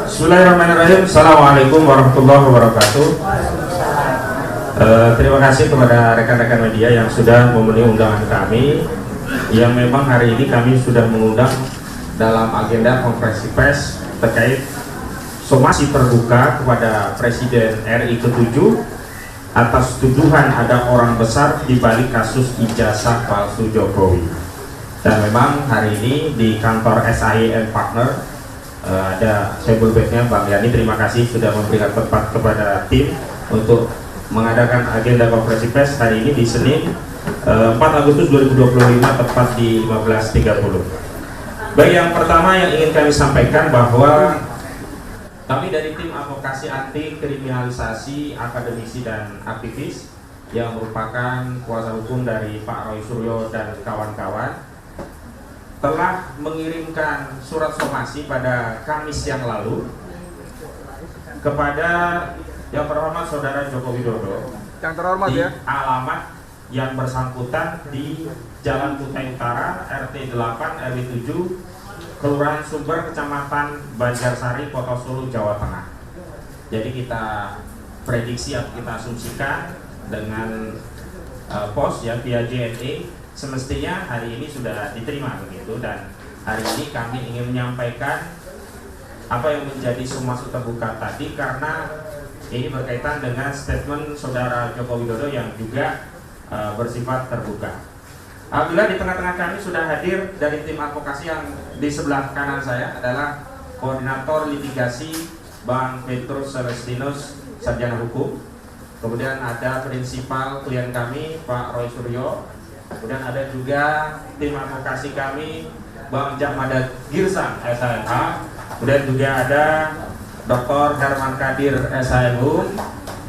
Bismillahirrahmanirrahim. Assalamualaikum warahmatullahi wabarakatuh. Terima kasih kepada rekan-rekan media yang sudah memenuhi undangan kami. Yang memang hari ini kami sudah mengundang dalam agenda konferensi pers terkait somasi terbuka kepada Presiden RI ke-7 atas tuduhan ada orang besar di balik kasus ijazah palsu Jokowi. Dan memang hari ini di kantor SAI Partner ada Sebul Bednya Bang Yani. Terima kasih sudah memberikan tempat kepada tim untuk mengadakan agenda konferensi pers hari ini di Senin 4 Agustus 2025 tepat di 15.30. Baik, yang pertama yang ingin kami sampaikan bahwa kami dari tim advokasi anti kriminalisasi akademisi dan aktivis yang merupakan kuasa hukum dari Pak Roy Suryo dan kawan-kawan telah mengirimkan surat somasi pada Kamis yang lalu kepada yang terhormat Saudara Joko Widodo yang terhormat di ya, alamat yang bersangkutan di Jalan Kutai Utara RT 8 RW 7 Kelurahan Sumber Kecamatan Banjarsari Kota Solo Jawa Tengah. Jadi kita prediksi atau kita asumsikan dengan pos ya via JNE semestinya hari ini sudah diterima begitu, dan hari ini kami ingin menyampaikan apa yang menjadi somasi terbuka tadi karena ini berkaitan dengan statement Saudara Joko Widodo yang juga bersifat terbuka. Alhamdulillah di tengah-tengah kami sudah hadir dari tim advokasi. Yang di sebelah kanan saya adalah Koordinator Litigasi Bang Petrus Celestinus, Sarjana Hukum. Kemudian ada Prinsipal klien kami Pak Roy Suryo. Kemudian ada juga tim advokasi kami Bang Jahmada Girsang SHMH. Kemudian juga ada Dr. Herman Kadir SHMU,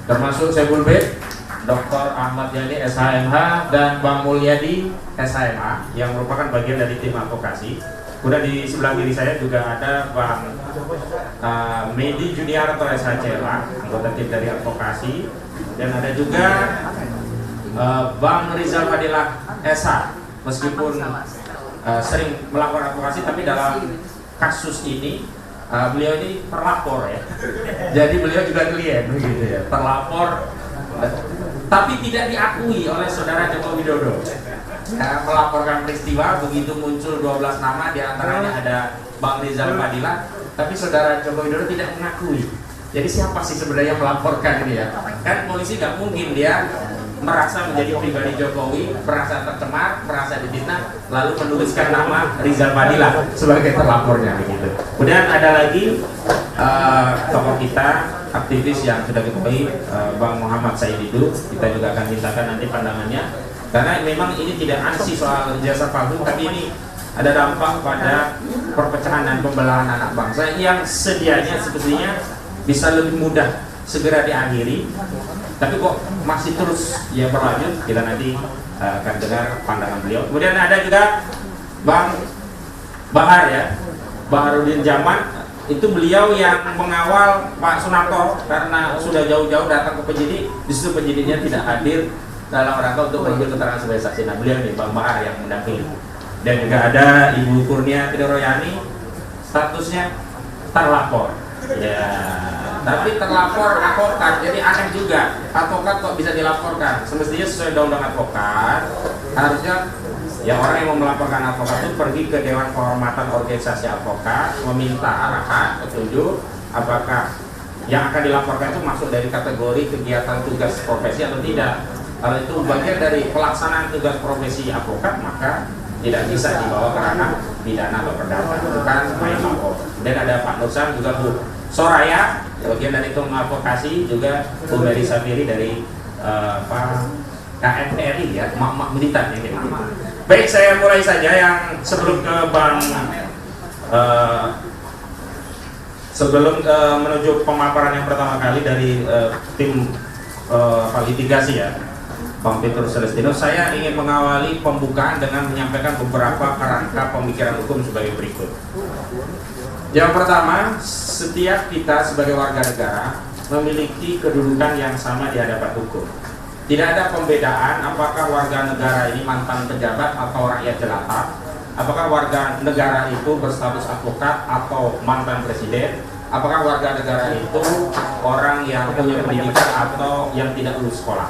termasuk Sebul Bed, Dr. Ahmad Yani SHMH, dan Bang Mulyadi SHMA yang merupakan bagian dari tim advokasi. Kemudian di sebelah kiri saya juga ada Bang Medi Junior atau SHCLA, anggota tim dari advokasi. Dan ada juga Bang Rizal Fadilah SH, meskipun sering melakukan advokasi, tapi dalam kasus ini beliau ini terlapor ya. Jadi beliau juga klien begitu ya, terlapor, tapi tidak diakui oleh Saudara Joko Widodo. Ya, melaporkan peristiwa begitu muncul 12 nama, diantaranya ada Bang Rizal Fadilah, tapi Saudara Joko Widodo tidak mengakui. Jadi siapa sih sebenarnya yang melaporkan ini ya? Kan polisi nggak mungkin dia merasa menjadi pribadi Jokowi, merasa tercemar, merasa difitnah, lalu menuliskan nama Rizal Fadilah sebagai terlapornya begitu. Kemudian ada lagi tokoh kita, aktivis yang sudah diketahui, Bang Muhammad Saididu. Kita juga akan mintakan nanti pandangannya, karena memang ini tidak ansi soal jasa palsu, tapi ini ada dampak pada perpecahan dan pembelahan anak bangsa yang sedianya sebetulnya bisa lebih mudah segera diakhiri, tapi kok masih terus ya berlanjut. Kita nanti akan dengar pandangan beliau. Kemudian ada juga Bang Bahar ya, Baharudin Jaman. Itu beliau yang mengawal Pak Sunarto karena sudah jauh-jauh datang ke penyidik, disitu penyidiknya tidak hadir dalam rangka untuk mengambil keterangan sebagai saksi. Nah beliau nih Bang Bahar yang mendampingi. Dan juga ada Ibu Kurnia Tidoroyani, statusnya terlapor ya, tapi terlapor advokat. Jadi aneh juga, advokat kok bisa dilaporkan. Semestinya sesuai undang-undang advokat, harusnya ya orang yang mau melaporkan advokat itu pergi ke Dewan Kehormatan Organisasi Advokat, meminta arahan, petunjuk apakah yang akan dilaporkan itu masuk dari kategori kegiatan tugas profesi atau tidak. Kalau itu bagian dari pelaksanaan tugas profesi advokat, maka tidak bisa dibawa ke ranah pidana atau perdata, bukan main lapor. Dan ada Pak Nursan, juga Bu Soraya, bagian dari tim advokasi, juga Bu Mary Safiri dari KNPRI ya, mak-mak militan ya. Baik, saya mulai saja yang sebelum ke Bang menuju pemaparan yang pertama kali dari tim litigasi ya, Bang Petrus Celestinus. Saya ingin mengawali pembukaan dengan menyampaikan beberapa kerangka pemikiran hukum sebagai berikut. Yang pertama, setiap kita sebagai warga negara memiliki kedudukan yang sama di hadapan hukum. Tidak ada pembedaan apakah warga negara ini mantan pejabat atau rakyat jelata, apakah warga negara itu berstatus advokat atau mantan presiden, apakah warga negara itu orang yang punya pendidikan atau yang tidak lulus sekolah.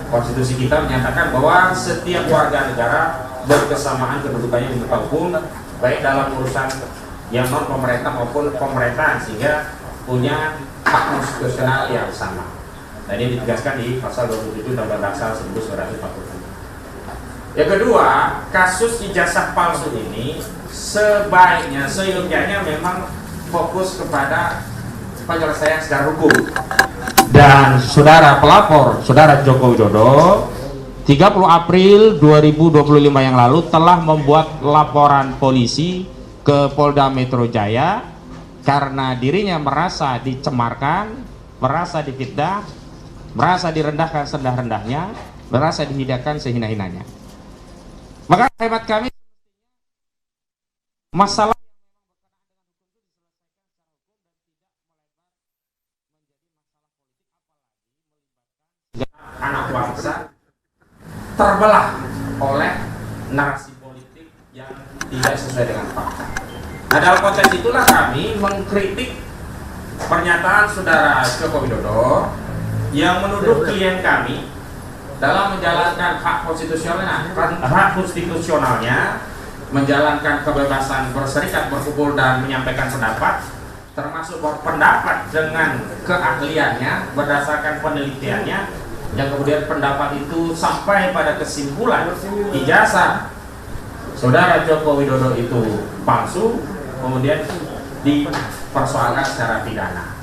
Konstitusi kita menyatakan bahwa setiap warga negara berkesamaan kedudukannya di muka hukum, baik dalam urusan yang non pemerintah maupun pemerintahan, sehingga punya hak konstitusional yang sama. Nah, ini ditegaskan di pasal 27 Undang-Undang Dasar 1945. Yang kedua, kasus ijazah palsu ini sebaiknya, seyogyanya memang fokus kepada penyelesaian secara hukum. Dan saudara pelapor, saudara Joko Widodo, 30 April 2025 yang lalu telah membuat laporan polisi ke Polda Metro Jaya karena dirinya merasa dicemarkan, merasa difitnah, merasa direndahkan serendah-rendahnya, merasa dihinakan sehina-hinanya. Maka hemat kami, masalah anak bangsa terbelah oleh narasi politik yang tidak sesuai dengan fakta. Nah, dalam konteks itulah kami mengkritik pernyataan saudara Joko Widodo yang menuduh klien kami dalam menjalankan hak konstitusionalnya, menjalankan kebebasan berserikat, berkumpul dan menyampaikan pendapat, termasuk berpendapat dengan keahliannya berdasarkan penelitiannya, yang kemudian pendapat itu sampai pada kesimpulan ijazah saudara Joko Widodo itu palsu, kemudian dipersoalkan secara pidana.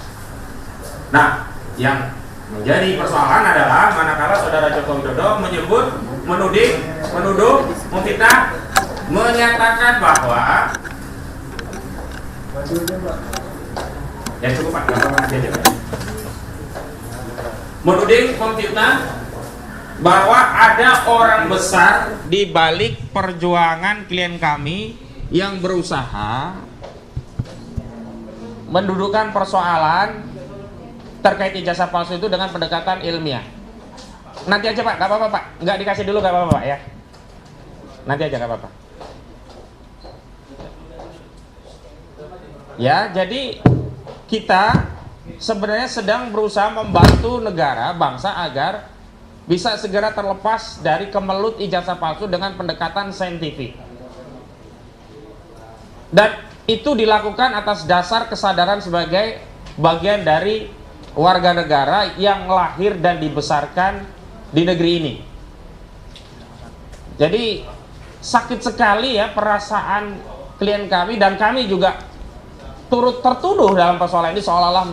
Nah, yang menjadi persoalan adalah manakala saudara Joko Widodo menuduh, memfitnah, menyatakan bahwa ya cukup Pak, menuding, memfitnah bahwa ada orang besar di balik perjuangan klien kami yang berusaha mendudukkan persoalan terkait ijazah palsu itu dengan pendekatan ilmiah. Nanti aja Pak, gak apa-apa Pak, nggak dikasih dulu gak apa-apa Pak ya. Nanti aja gak apa-apa. Ya, jadi kita sebenarnya sedang berusaha membantu negara, bangsa agar bisa segera terlepas dari kemelut ijazah palsu dengan pendekatan saintifik. Dan itu dilakukan atas dasar kesadaran sebagai bagian dari warga negara yang lahir dan dibesarkan di negeri ini. Jadi sakit sekali ya perasaan klien kami, dan kami juga turut tertuduh dalam persoalan ini seolah-olah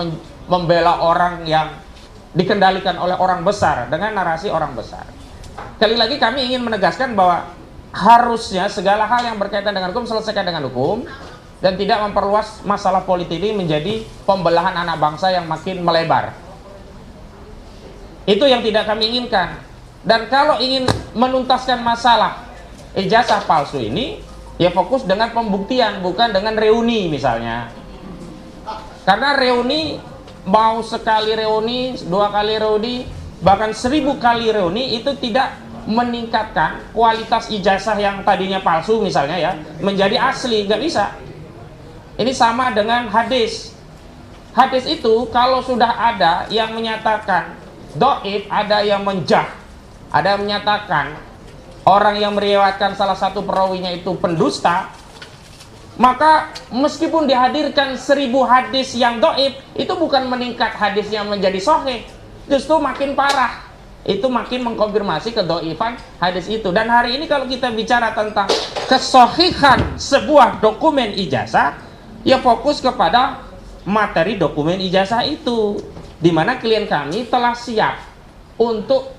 membela orang yang dikendalikan oleh orang besar dengan narasi orang besar. Sekali lagi kami ingin menegaskan bahwa harusnya segala hal yang berkaitan dengan hukum selesaikan dengan hukum, dan tidak memperluas masalah politik ini menjadi pembelahan anak bangsa yang makin melebar. Itu yang tidak kami inginkan. Dan kalau ingin menuntaskan masalah ijazah palsu ini, ya fokus dengan pembuktian, bukan dengan reuni misalnya. Karena reuni, mau sekali reuni, 2 kali reuni, bahkan 1000 kali reuni, itu tidak meningkatkan kualitas ijazah yang tadinya palsu misalnya ya, menjadi asli, nggak bisa. Ini sama dengan hadis. Hadis itu kalau sudah ada yang menyatakan dhaif, ada yang menjah, ada yang menyatakan orang yang meriwayatkan salah satu perawinya itu pendusta, maka meskipun dihadirkan 1000 hadis yang dhaif, itu bukan meningkat hadisnya menjadi sahih, justru makin parah. Itu makin mengkonfirmasi kedhaifan hadis itu. Dan hari ini kalau kita bicara tentang kesahihan sebuah dokumen ijazah, ya fokus kepada materi dokumen ijazah itu, di mana klien kami telah siap untuk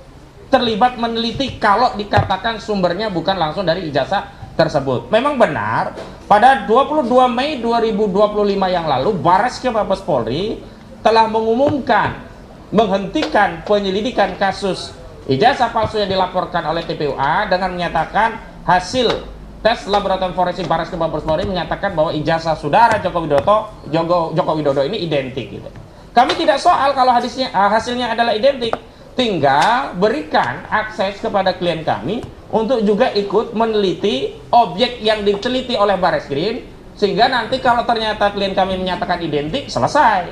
terlibat meneliti kalau dikatakan sumbernya bukan langsung dari ijazah tersebut. Memang benar, pada 22 Mei 2025 yang lalu, Bareskrim Mabes Polri telah mengumumkan menghentikan penyelidikan kasus ijazah palsu yang dilaporkan oleh TPUA dengan menyatakan hasil tes laboratorium forensik Bareskrim Mabes Polri menyatakan bahwa ijazah saudara Joko Widodo ini identik gitu. Kami tidak soal kalau hasilnya adalah identik, tinggal berikan akses kepada klien kami untuk juga ikut meneliti objek yang diteliti oleh Bareskrim Sehingga nanti kalau ternyata klien kami menyatakan identik, selesai.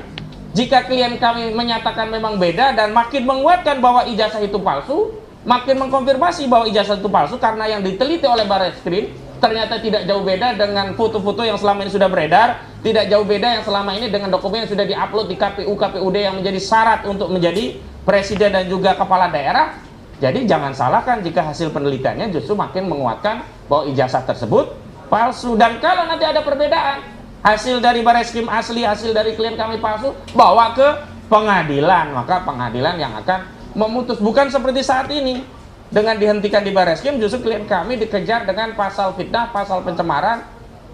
Jika klien kami menyatakan memang beda dan makin menguatkan bahwa ijazah itu palsu, makin mengkonfirmasi bahwa ijazah itu palsu karena yang diteliti oleh Barreskrim ternyata tidak jauh beda dengan foto-foto yang selama ini sudah beredar, tidak jauh beda yang selama ini dengan dokumen yang sudah diupload di KPU, KPUD yang menjadi syarat untuk menjadi presiden dan juga kepala daerah. Jadi jangan salahkan jika hasil penelitiannya justru makin menguatkan bahwa ijazah tersebut palsu. Dan kalau nanti ada perbedaan, hasil dari Barreskrim asli, hasil dari klien kami palsu, bawa ke pengadilan, maka pengadilan yang akan memutus. Bukan seperti saat ini, dengan dihentikan di Barreskrim, justru klien kami dikejar dengan pasal fitnah, pasal pencemaran,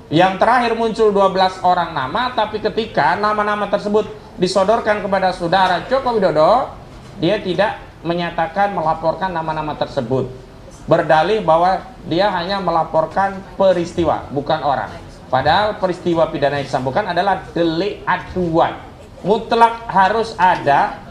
yang terakhir muncul 12 orang nama, tapi ketika nama-nama tersebut disodorkan kepada saudara Joko Widodo, dia tidak menyatakan melaporkan nama-nama tersebut, berdalih bahwa dia hanya melaporkan peristiwa, bukan orang. Padahal peristiwa pidana yang disambungkan adalah delik aduan. Mutlak harus ada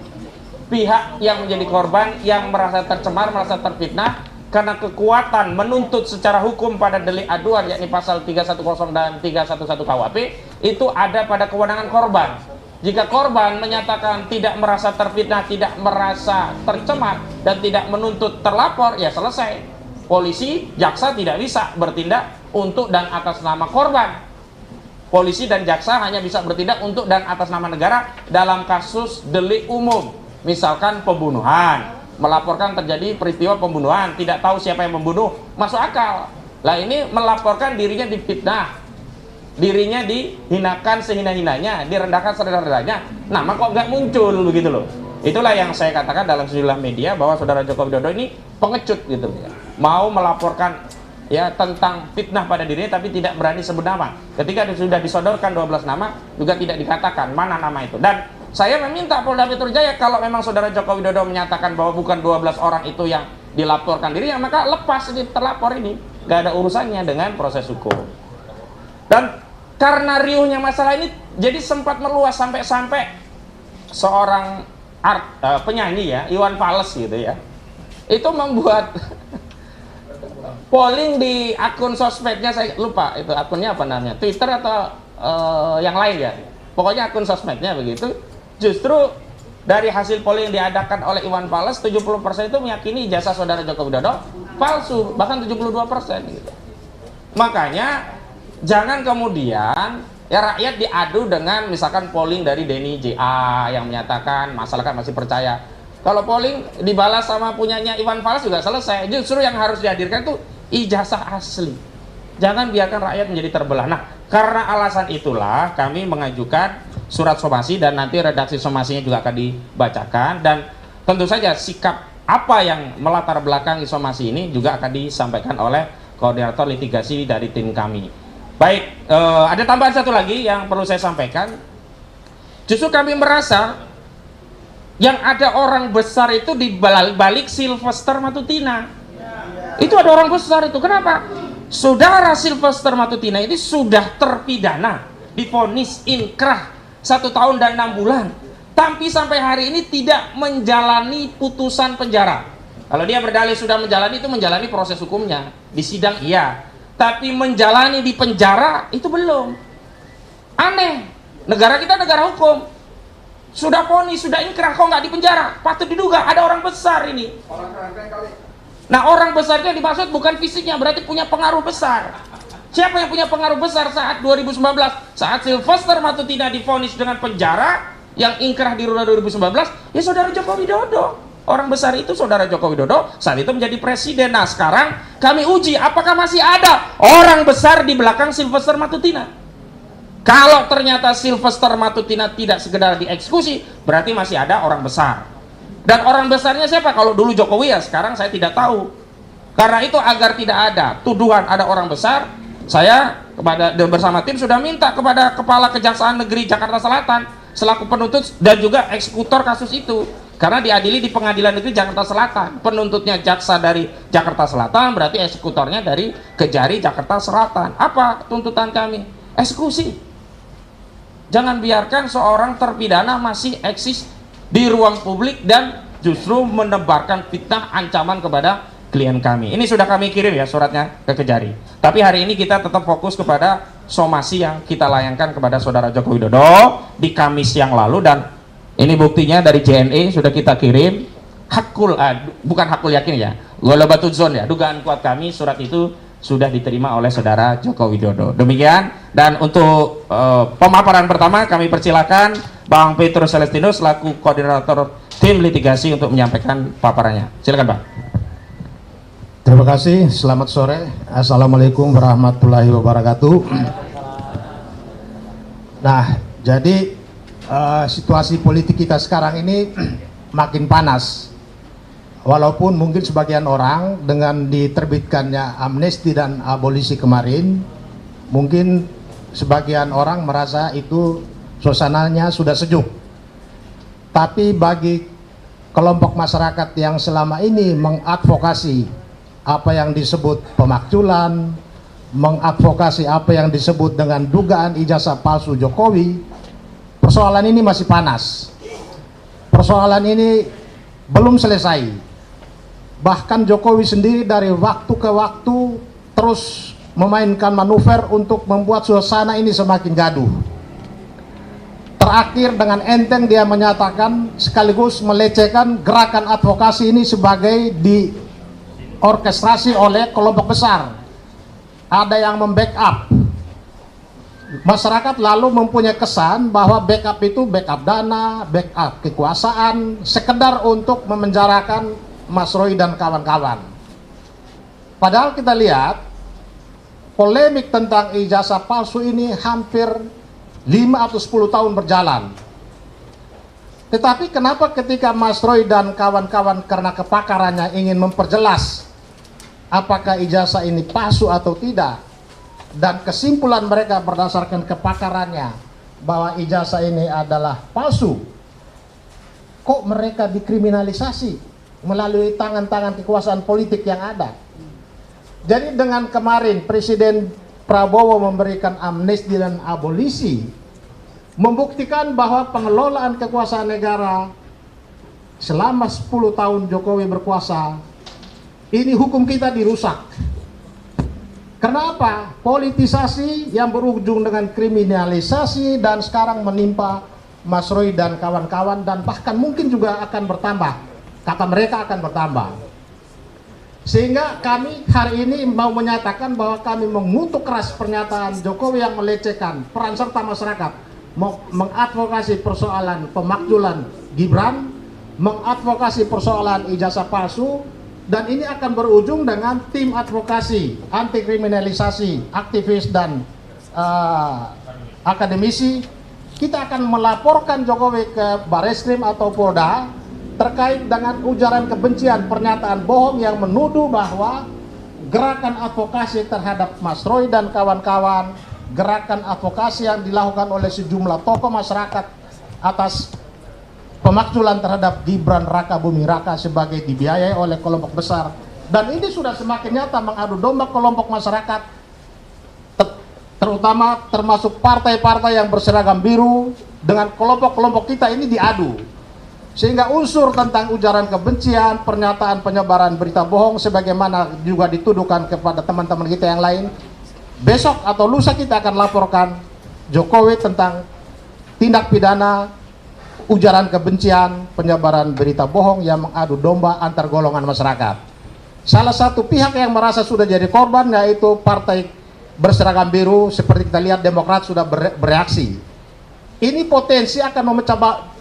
pihak yang menjadi korban yang merasa tercemar, merasa terfitnah karena kekuatan menuntut secara hukum pada delik aduan, yakni pasal 310 dan 311 KUHP, itu ada pada kewenangan korban. Jika korban menyatakan tidak merasa terfitnah, tidak merasa tercemar, dan tidak menuntut terlapor, ya selesai. Polisi, jaksa tidak bisa bertindak untuk dan atas nama korban. Polisi dan jaksa hanya bisa bertindak untuk dan atas nama negara dalam kasus delik umum. Misalkan pembunuhan, melaporkan terjadi peristiwa pembunuhan, tidak tahu siapa yang membunuh, masuk akal. Lah ini melaporkan dirinya difitnah, dirinya dihinakan sehina-hinanya, direndahkan serendah-rendahnya, nama kok nggak muncul begitu loh. Itulah yang saya katakan dalam sejumlah media bahwa saudara Joko Widodo ini pengecut gitu ya. Mau melaporkan ya tentang fitnah pada dirinya tapi tidak berani sebut nama. Ketika sudah disodorkan 12 nama juga tidak dikatakan mana nama itu. Dan saya meminta Polda Metro Jaya, kalau memang saudara Joko Widodo menyatakan bahwa bukan 12 orang itu yang dilaporkan dirinya, maka lepas ini terlapor ini, gak ada urusannya dengan proses hukum. Dan karena riuhnya masalah ini jadi sempat meluas sampai seorang penyanyi ya, Iwan Fals gitu ya, itu membuat polling di akun sosmednya, saya lupa itu akunnya apa namanya, Twitter atau yang lain ya, pokoknya akun sosmednya begitu. Justru dari hasil polling yang diadakan oleh Iwan Fals, 70% itu meyakini ijazah saudara Joko Widodo palsu, bahkan 72% gitu. Makanya jangan kemudian ya rakyat diadu dengan misalkan polling dari Denny JA yang menyatakan masyarakat masih percaya. Kalau polling dibalas sama punyanya Iwan Fals juga selesai. Justru yang harus dihadirkan itu ijazah asli. Jangan biarkan rakyat menjadi terbelah. Nah, karena alasan itulah kami mengajukan surat somasi dan nanti redaksi somasinya juga akan dibacakan, dan tentu saja sikap apa yang melatar belakang somasi ini juga akan disampaikan oleh koordinator litigasi dari tim kami. Baik, ada tambahan satu lagi yang perlu saya sampaikan. Justru kami merasa yang ada orang besar itu di balik Sylvester Matutina. Itu ada orang besar itu. Kenapa? Saudara Sylvester Matutina ini sudah terpidana, divonis inkrah 1 tahun dan 6 bulan, tapi sampai hari ini tidak menjalani putusan penjara. Kalau dia berdalih sudah menjalani, itu menjalani proses hukumnya di sidang iya, tapi menjalani di penjara itu belum. Aneh, negara kita negara hukum, sudah vonis, sudah inkrah, kok nggak di penjara? Patut diduga ada orang besar ini. Nah, orang besar itu yang dimaksud bukan fisiknya, berarti punya pengaruh besar. Siapa yang punya pengaruh besar saat 2019? Saat Sylvester Matutina divonis dengan penjara, yang ingkrah di Runa 2019, ya saudara Joko Widodo. Orang besar itu saudara Joko Widodo saat itu menjadi presiden. Nah, sekarang kami uji apakah masih ada orang besar di belakang Sylvester Matutina. Kalau ternyata Sylvester Matutina tidak sekedar dieksekusi, berarti masih ada orang besar. Dan orang besarnya siapa? Kalau dulu Jokowi ya, sekarang saya tidak tahu. Karena itu agar tidak ada tuduhan ada orang besar, saya bersama tim sudah minta kepada Kepala Kejaksaan Negeri Jakarta Selatan selaku penuntut dan juga eksekutor kasus itu, karena diadili di Pengadilan Negeri Jakarta Selatan. Penuntutnya jaksa dari Jakarta Selatan, berarti eksekutornya dari Kejari Jakarta Selatan. Apa tuntutan kami? Eksekusi. Jangan biarkan seorang terpidana masih eksis di ruang publik dan justru menebarkan fitnah ancaman kepada klien kami. Ini sudah kami kirim ya suratnya ke Kejari. Tapi hari ini kita tetap fokus kepada somasi yang kita layangkan kepada Saudara Joko Widodo di Kamis yang lalu, dan ini buktinya dari JNE sudah kita kirim. Bukan hakul yakin ya, Golabatuzon ya, dugaan kuat kami, surat itu sudah diterima oleh Saudara Joko Widodo. Demikian, dan untuk pemaparan pertama kami persilakan Bang Petrus Celestino selaku koordinator tim litigasi untuk menyampaikan paparannya. Silakan Bang. Terima kasih, selamat sore. Assalamualaikum warahmatullahi wabarakatuh. Nah, jadi situasi politik kita sekarang ini makin panas. Walaupun mungkin sebagian orang dengan diterbitkannya amnesti dan abolisi kemarin, mungkin sebagian orang merasa itu suasananya sudah sejuk. Tapi bagi kelompok masyarakat yang selama ini mengadvokasi apa yang disebut pemakzulan, mengadvokasi apa yang disebut dengan dugaan ijazah palsu Jokowi, persoalan ini masih panas. Persoalan ini belum selesai. Bahkan Jokowi sendiri dari waktu ke waktu terus memainkan manuver untuk membuat suasana ini semakin gaduh. Terakhir dengan enteng dia menyatakan sekaligus melecehkan gerakan advokasi ini sebagai diorkestrasi oleh kelompok besar. Ada yang membackup. Masyarakat lalu mempunyai kesan bahwa backup itu backup dana, backup kekuasaan, sekedar untuk memenjarakan Mas Roy dan kawan-kawan. Padahal kita lihat polemik tentang ijazah palsu ini hampir 5 atau 10 tahun berjalan. Tetapi kenapa ketika Mas Roy dan kawan-kawan karena kepakarannya ingin memperjelas apakah ijazah ini palsu atau tidak, dan kesimpulan mereka berdasarkan kepakarannya bahwa ijazah ini adalah palsu, kok mereka dikriminalisasi melalui tangan-tangan kekuasaan politik yang ada? Jadi dengan kemarin Presiden Prabowo memberikan amnesti dan abolisi, membuktikan bahwa pengelolaan kekuasaan negara selama 10 tahun Jokowi berkuasa, ini hukum kita dirusak. Kenapa? Politisasi yang berujung dengan kriminalisasi dan sekarang menimpa Mas Roy dan kawan-kawan, dan bahkan mungkin juga akan bertambah. Kata mereka akan bertambah. Sehingga kami hari ini mau menyatakan bahwa kami mengutuk keras pernyataan Jokowi yang melecehkan peran serta masyarakat, mengadvokasi persoalan pemakzulan Gibran, mengadvokasi persoalan ijazah palsu, dan ini akan berujung dengan tim advokasi anti kriminalisasi aktivis dan akademisi. Kita akan melaporkan Jokowi ke Bareskrim atau Polda terkait dengan ujaran kebencian, pernyataan bohong yang menuduh bahwa gerakan advokasi terhadap Mas Roy dan kawan-kawan, gerakan advokasi yang dilakukan oleh sejumlah tokoh masyarakat atas pemakzulan terhadap Gibran Raka Buming Raka sebagai dibiayai oleh kelompok besar, dan ini sudah semakin nyata mengadu domba kelompok masyarakat, terutama termasuk partai-partai yang berseragam biru dengan kelompok-kelompok kita ini diadu. Sehingga unsur tentang ujaran kebencian, pernyataan penyebaran berita bohong sebagaimana juga dituduhkan kepada teman-teman kita yang lain, besok atau lusa kita akan laporkan Jokowi tentang tindak pidana ujaran kebencian, penyebaran berita bohong yang mengadu domba antar golongan masyarakat. Salah satu pihak yang merasa sudah jadi korban yaitu partai berseragam biru, seperti kita lihat Demokrat sudah bereaksi. Ini potensi akan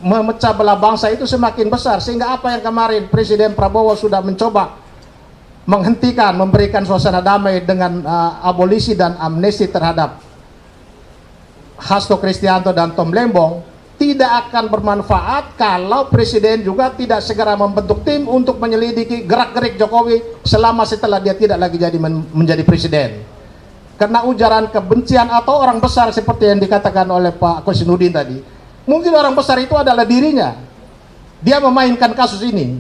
memecah belah bangsa itu semakin besar, sehingga apa yang kemarin Presiden Prabowo sudah mencoba menghentikan, memberikan suasana damai dengan abolisi dan amnesti terhadap Hasto Kristianto dan Tom Lembong, tidak akan bermanfaat kalau Presiden juga tidak segera membentuk tim untuk menyelidiki gerak-gerik Jokowi selama setelah dia tidak lagi menjadi Presiden. Karena ujaran kebencian atau orang besar seperti yang dikatakan oleh Pak Kosinudin tadi, mungkin orang besar itu adalah dirinya. Dia memainkan kasus ini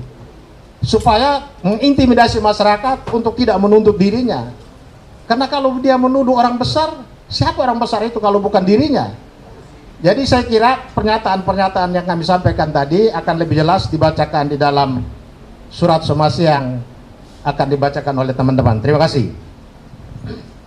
supaya mengintimidasi masyarakat untuk tidak menuntut dirinya. Karena kalau dia menuduh orang besar, siapa orang besar itu kalau bukan dirinya? Jadi saya kira pernyataan-pernyataan yang kami sampaikan tadi akan lebih jelas dibacakan di dalam surat somasi yang akan dibacakan oleh teman-teman. Terima kasih.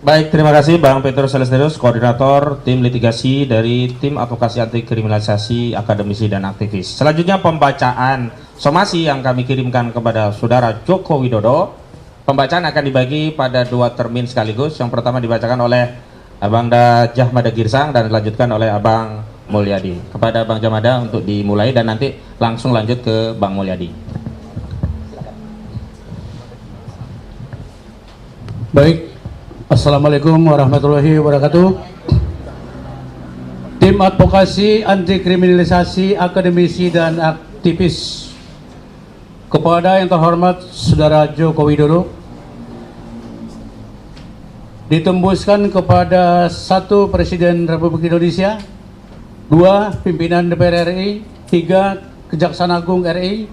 Baik, terima kasih Bang Petrus Celestinus, Koordinator Tim Litigasi dari Tim Advokasi Anti Kriminalisasi Akademisi dan Aktivis. Selanjutnya pembacaan somasi yang kami kirimkan kepada Saudara Joko Widodo. Pembacaan akan dibagi pada 2 termin sekaligus. Yang pertama dibacakan oleh Abang Jamada Girsang dan dilanjutkan oleh Abang Mulyadi. Kepada Bang Jamada untuk dimulai dan nanti langsung lanjut ke Bang Mulyadi. Baik, Assalamualaikum warahmatullahi wabarakatuh. Tim Advokasi Anti Kriminalisasi Akademisi dan Aktivis. Kepada yang terhormat Saudara Joko Widodo, ditembuskan kepada 1. Presiden Republik Indonesia, 2. Pimpinan DPR RI, 3. Kejaksaan Agung RI,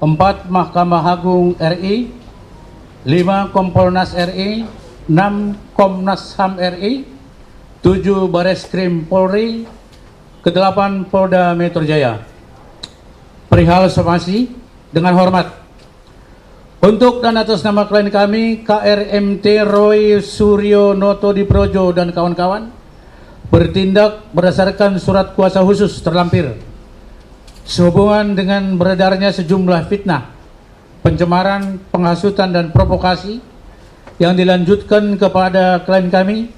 4. Mahkamah Agung RI, 5. Kompolnas RI, 6. Komnas HAM RI, 7. Bareskrim Polri, ke-8 Polda Metro Jaya. Perihal somasi, dengan hormat, untuk dan atas nama klien kami KRMT Roy Suryo Noto Diprojo dan kawan-kawan bertindak berdasarkan surat kuasa khusus terlampir sehubungan dengan beredarnya sejumlah fitnah, pencemaran, penghasutan dan provokasi yang dilanjutkan kepada klien kami,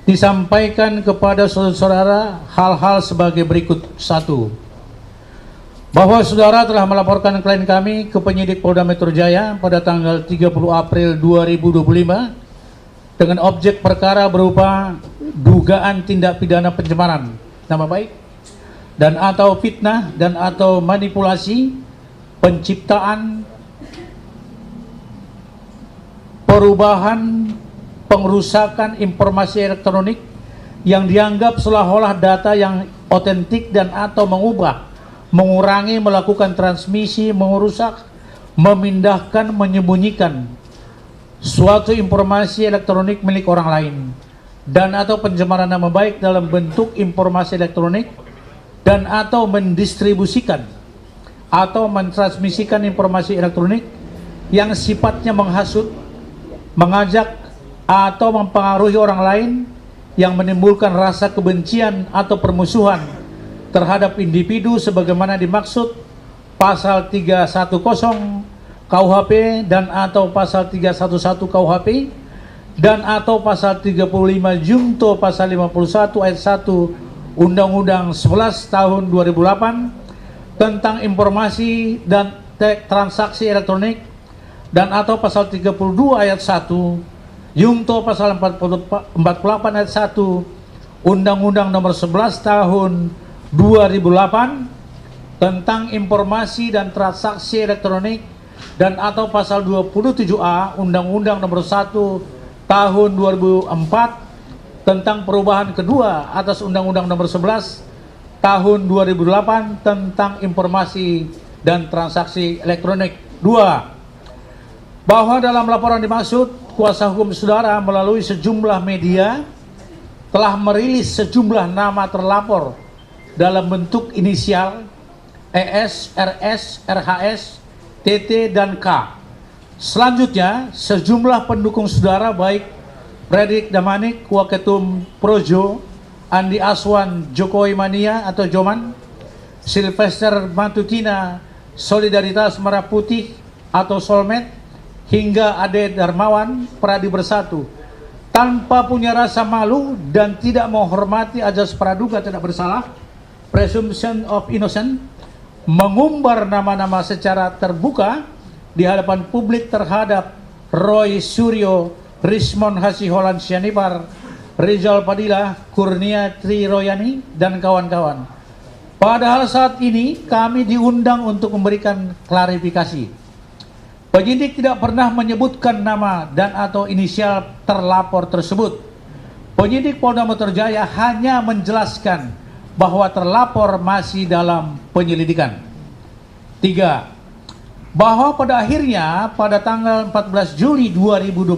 disampaikan kepada saudara hal-hal sebagai berikut. 1. Bahwa saudara telah melaporkan klien kami ke penyidik Polda Metro Jaya pada tanggal 30 April 2025 dengan objek perkara berupa dugaan tindak pidana pencemaran nama baik dan atau fitnah dan atau manipulasi, penciptaan, perubahan, pengerusakan informasi elektronik yang dianggap seolah-olah data yang otentik dan atau mengubah, mengurangi, melakukan transmisi, merusak, memindahkan, menyembunyikan suatu informasi elektronik milik orang lain dan atau pencemaran nama baik dalam bentuk informasi elektronik dan atau mendistribusikan atau mentransmisikan informasi elektronik yang sifatnya menghasut, mengajak atau mempengaruhi orang lain yang menimbulkan rasa kebencian atau permusuhan terhadap individu sebagaimana dimaksud pasal 310 KUHP dan atau pasal 311 KUHP dan atau pasal 35 Junto pasal 51 ayat 1 Undang-Undang 11 tahun 2008 tentang informasi dan transaksi elektronik dan atau pasal 32 ayat 1 Junto pasal 48 ayat 1 Undang-Undang nomor 11 tahun 2008 tentang informasi dan transaksi elektronik dan atau pasal 27A Undang-Undang nomor 1 tahun 2004 tentang perubahan kedua atas Undang-Undang nomor 11 tahun 2008 tentang informasi dan transaksi elektronik. 2. Bahwa dalam laporan dimaksud kuasa hukum saudara melalui sejumlah media telah merilis sejumlah nama terlapor dalam bentuk inisial ES, RS, RHS, TT, dan K. Selanjutnya, sejumlah pendukung saudara baik Fredrik Damanik, Waketum Projo, Andi Aswan, Jokowi Mania atau Joman, Sylvester Matutina, Solidaritas Merah Putih atau Solmed, hingga Ade Darmawan, Pradi Bersatu, tanpa punya rasa malu dan tidak menghormati azas praduga tidak bersalah, presumption of innocent, mengumbar nama-nama secara terbuka di hadapan publik terhadap Roy Suryo, Rismon Hasiholan Sianipar, Rizal Padilla, Kurnia Tri Royani, dan kawan-kawan. Padahal saat ini kami diundang untuk memberikan klarifikasi. Penyidik tidak pernah menyebutkan nama dan atau inisial terlapor tersebut. Penyidik Polda Metro Jaya hanya menjelaskan bahwa terlapor masih dalam penyelidikan. 3. Bahwa pada akhirnya pada tanggal 14 Juli 2025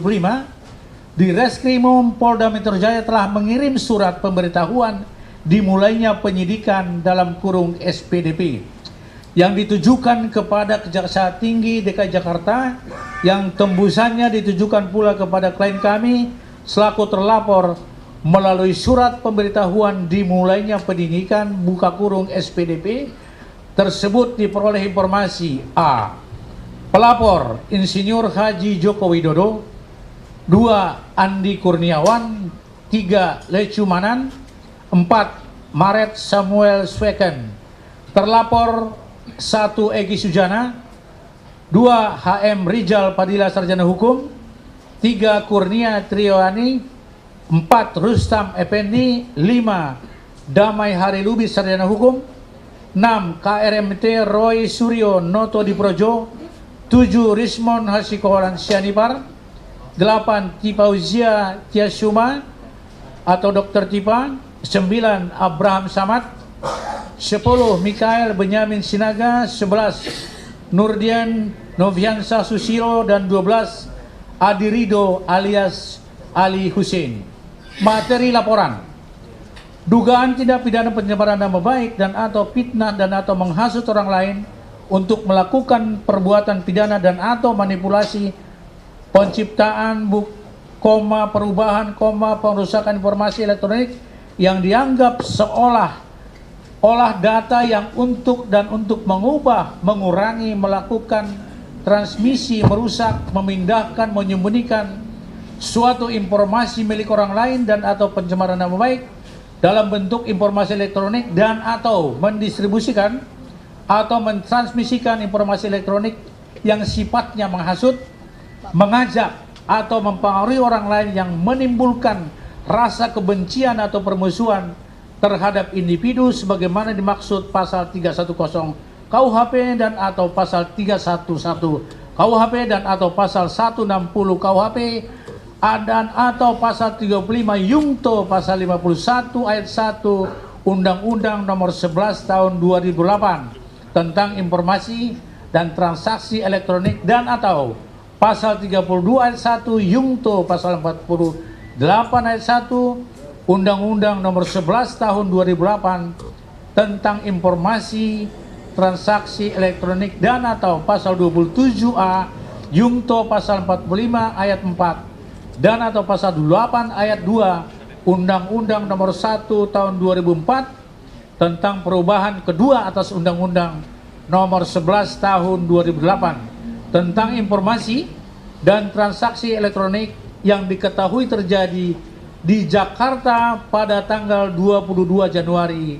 di Reskrimum Polda Metro Jaya telah mengirim surat pemberitahuan dimulainya penyidikan dalam kurung SPDP yang ditujukan kepada Kejaksaan Tinggi DKI Jakarta, yang tembusannya ditujukan pula kepada klien kami selaku terlapor melalui surat pemberitahuan dimulainya penyidikan buka kurung SPDP tersebut diperoleh informasi: A. Pelapor Insinyur Haji Joko Widodo, 2. Andi Kurniawan, 3. Lecumanan, 4. Maret Samuel Sweken. Terlapor 1. Egy Sujana, 2. HM Rizal Padilla Sarjana Hukum, 3. Kurnia Triyoani, 4. Rustam Effendi, 5. Damai Hari Lubis Sarjana Hukum, 6. KRMT Roy Suryo Noto Diprojo, 7. Rismon Hasikolan Sianipar, 8. Tipauzia Tiasuma atau Dr. Tipa, 9. Abraham Samad, 10. Mikael Benyamin Sinaga, 11. Nurdian Noviansa Susilo, dan 12. Adi Rido alias Ali Hussein. Materi laporan: dugaan tindak pidana penyebaran nama baik dan atau fitnah dan atau menghasut orang lain untuk melakukan perbuatan pidana dan atau manipulasi penciptaan, perubahan, perusakan informasi elektronik yang dianggap seolah olah data yang untuk mengubah, mengurangi, melakukan transmisi, merusak, memindahkan, menyembunyikan suatu informasi milik orang lain dan atau pencemaran nama baik dalam bentuk informasi elektronik dan atau mendistribusikan atau mentransmisikan informasi elektronik yang sifatnya menghasut, mengajak atau mempengaruhi orang lain yang menimbulkan rasa kebencian atau permusuhan terhadap individu sebagaimana dimaksud pasal 310 KUHP dan atau pasal 311 KUHP dan atau pasal 160 KUHP dan atau pasal 35 Yungto pasal 51 ayat 1 Undang-Undang Nomor 11 Tahun 2008 tentang informasi dan transaksi elektronik dan atau pasal 32 ayat 1 Yungto pasal 48 ayat 1 Undang-Undang Nomor 11 Tahun 2008 tentang informasi transaksi elektronik dan atau pasal 27A Yungto pasal 45 ayat 4 dan atau pasal 8 ayat 2 Undang-Undang Nomor 1 Tahun 2004 tentang perubahan kedua atas Undang-Undang Nomor 11 Tahun 2008 tentang informasi dan transaksi elektronik yang diketahui terjadi di Jakarta pada tanggal 22 Januari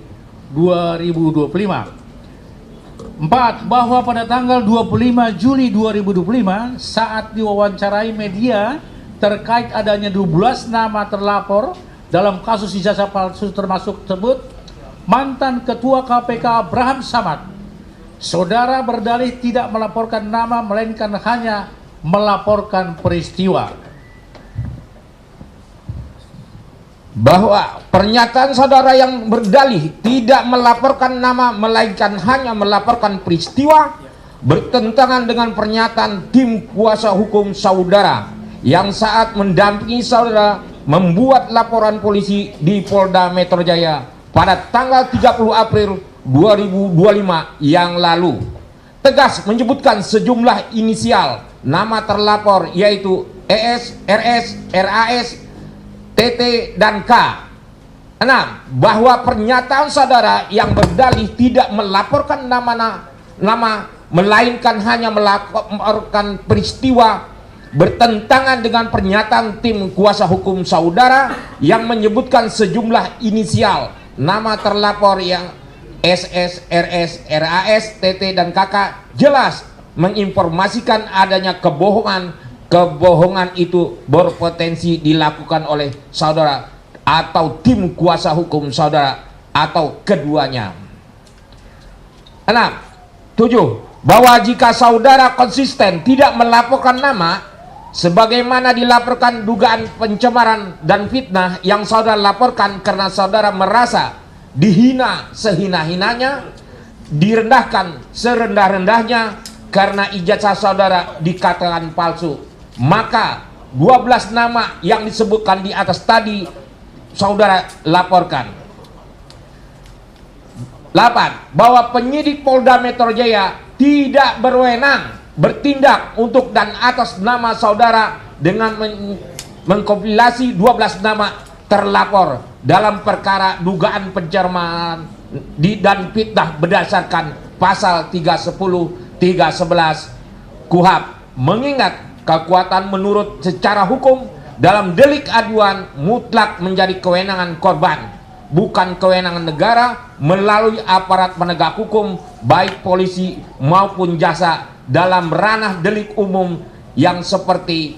2025. 4. Bahwa pada tanggal 25 Juli 2025 saat diwawancarai media terkait adanya 12 nama terlapor dalam kasus ijazah palsu termasuk tersebut mantan Ketua KPK Abraham Samad, saudara berdalih tidak melaporkan nama melainkan hanya melaporkan peristiwa. Bahwa pernyataan saudara yang berdalih tidak melaporkan nama melainkan hanya melaporkan peristiwa bertentangan dengan pernyataan tim kuasa hukum saudara yang saat mendampingi saudara membuat laporan polisi di Polda Metro Jaya pada tanggal 30 April 2025 yang lalu tegas menyebutkan sejumlah inisial nama terlapor yaitu ES, RS, RAS, TT, dan K. 6. Bahwa pernyataan saudara yang berdalih tidak melaporkan nama melainkan hanya melaporkan peristiwa bertentangan dengan pernyataan tim kuasa hukum saudara yang menyebutkan sejumlah inisial nama terlapor yang SS, RS, RAS, TT, dan KK jelas menginformasikan adanya kebohongan itu berpotensi dilakukan oleh saudara atau tim kuasa hukum saudara atau keduanya. 6. 7. Bahwa jika saudara konsisten tidak melaporkan nama sebagaimana dilaporkan dugaan pencemaran dan fitnah yang saudara laporkan karena saudara merasa dihina sehina-hinanya, direndahkan serendah-rendahnya karena ijazah saudara dikatakan palsu, maka 12 nama yang disebutkan di atas tadi saudara laporkan. Bahwa penyidik Polda Metro Jaya tidak berwenang bertindak untuk dan atas nama saudara dengan mengkompilasi 12 nama terlapor dalam perkara dugaan pencemaran dan fitnah berdasarkan pasal 310, 311 KUHP, mengingat kekuatan menurut secara hukum dalam delik aduan mutlak menjadi kewenangan korban, bukan kewenangan negara melalui aparat penegak hukum baik polisi maupun jasa dalam ranah delik umum yang seperti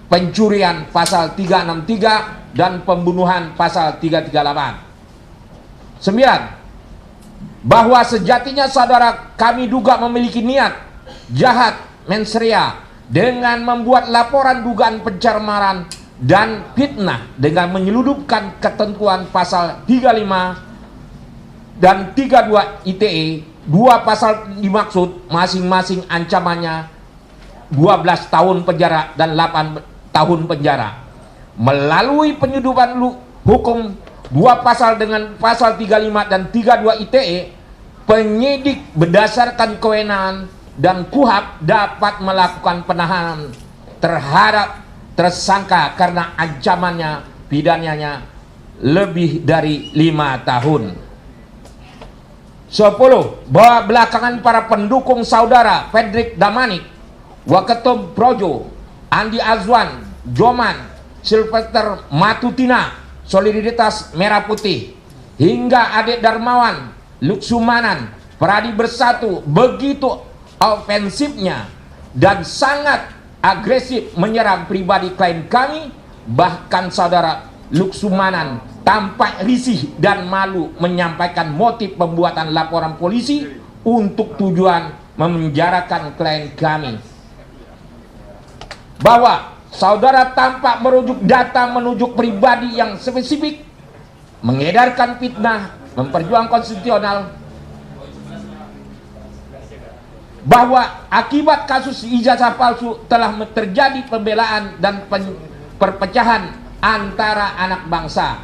pencurian pasal 363 dan pembunuhan pasal 338. 9. Bahwa sejatinya saudara kami duga memiliki niat jahat mensrea dengan membuat laporan dugaan pencemaran dan fitnah dengan menyeludupkan ketentuan pasal 35 dan 32 ITE. Dua pasal dimaksud masing-masing ancamannya 12 tahun penjara dan 8 tahun penjara. Melalui penyeludupan hukum dua pasal dengan pasal 35 dan 32 ITE, penyidik berdasarkan kewenangan dan KUHP dapat melakukan penahanan terhadap tersangka karena ancamannya pidananya lebih dari 5 tahun. 10. Bahwa belakangan para pendukung saudara Fredrik Damanik, Waketum Projo, Andi Azwan, Joman, Sylvester Matutina, Solidaritas Merah Putih, hingga Adik Darmawan, Luksumanan, Pradi Bersatu begitu ofensifnya dan sangat agresif menyerang pribadi klien kami. Bahkan saudara Luksumanan tampak risih dan malu menyampaikan motif pembuatan laporan polisi untuk tujuan memenjarakan klien kami. Bahwa saudara tampak merujuk data menunjuk pribadi yang spesifik, mengedarkan fitnah, memperjuangkan konstitusional. Bahwa akibat kasus ijazah palsu telah terjadi pembelaan dan perpecahan antara anak bangsa.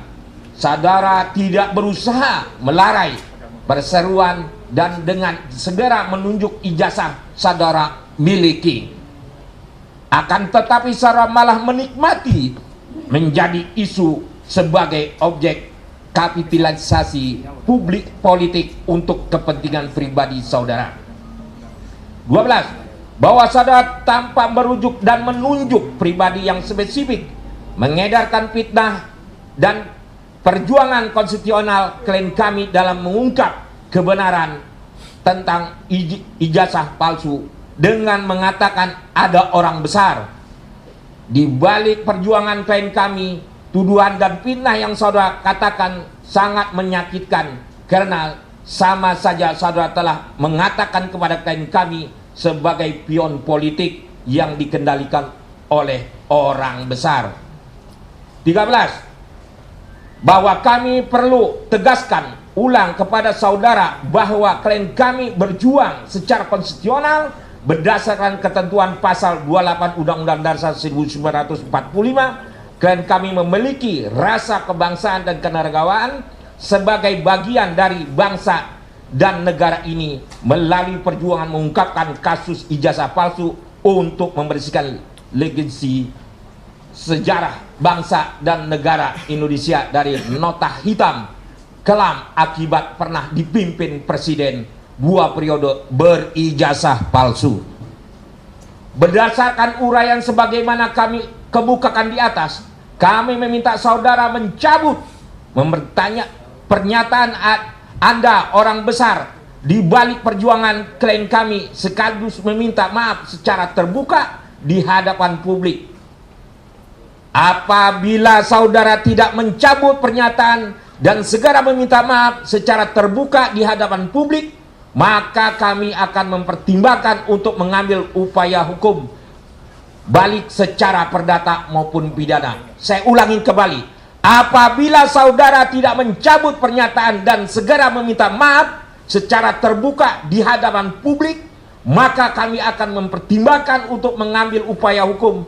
Saudara tidak berusaha melarai perseruan dan dengan segera menunjuk ijazah saudara miliki. Akan tetapi saudara malah menikmati menjadi isu sebagai objek kapitalisasi publik politik untuk kepentingan pribadi saudara. 12. Bahwa saudara tanpa merujuk dan menunjuk pribadi yang spesifik, mengedarkan fitnah dan perjuangan konstitusional klien kami dalam mengungkap kebenaran tentang ijazah palsu dengan mengatakan ada orang besar di balik perjuangan klien kami. Tuduhan dan fitnah yang saudara katakan sangat menyakitkan karena sama saja saudara telah mengatakan kepada klien kami sebagai pion politik yang dikendalikan oleh orang besar. 13. Bahwa kami perlu tegaskan ulang kepada saudara bahwa klien kami berjuang secara konstitusional berdasarkan ketentuan pasal 28 Undang-Undang Dasar 1945. Klien kami memiliki rasa kebangsaan dan kenegaraan sebagai bagian dari bangsa dan negara ini melalui perjuangan mengungkapkan kasus ijazah palsu untuk membersihkan legasi sejarah bangsa dan negara Indonesia dari nota hitam kelam akibat pernah dipimpin presiden 2 periode berijazah palsu. Berdasarkan uraian sebagaimana kami kemukakan di atas, kami meminta saudara mencabut pernyataan Anda orang besar di balik perjuangan klien kami, sekaligus meminta maaf secara terbuka di hadapan publik. Apabila saudara tidak mencabut pernyataan dan segera meminta maaf secara terbuka di hadapan publik, maka kami akan mempertimbangkan untuk mengambil upaya hukum balik secara perdata maupun pidana. Saya ulangi kembali, apabila saudara tidak mencabut pernyataan dan segera meminta maaf secara terbuka di hadapan publik, maka kami akan mempertimbangkan untuk mengambil upaya hukum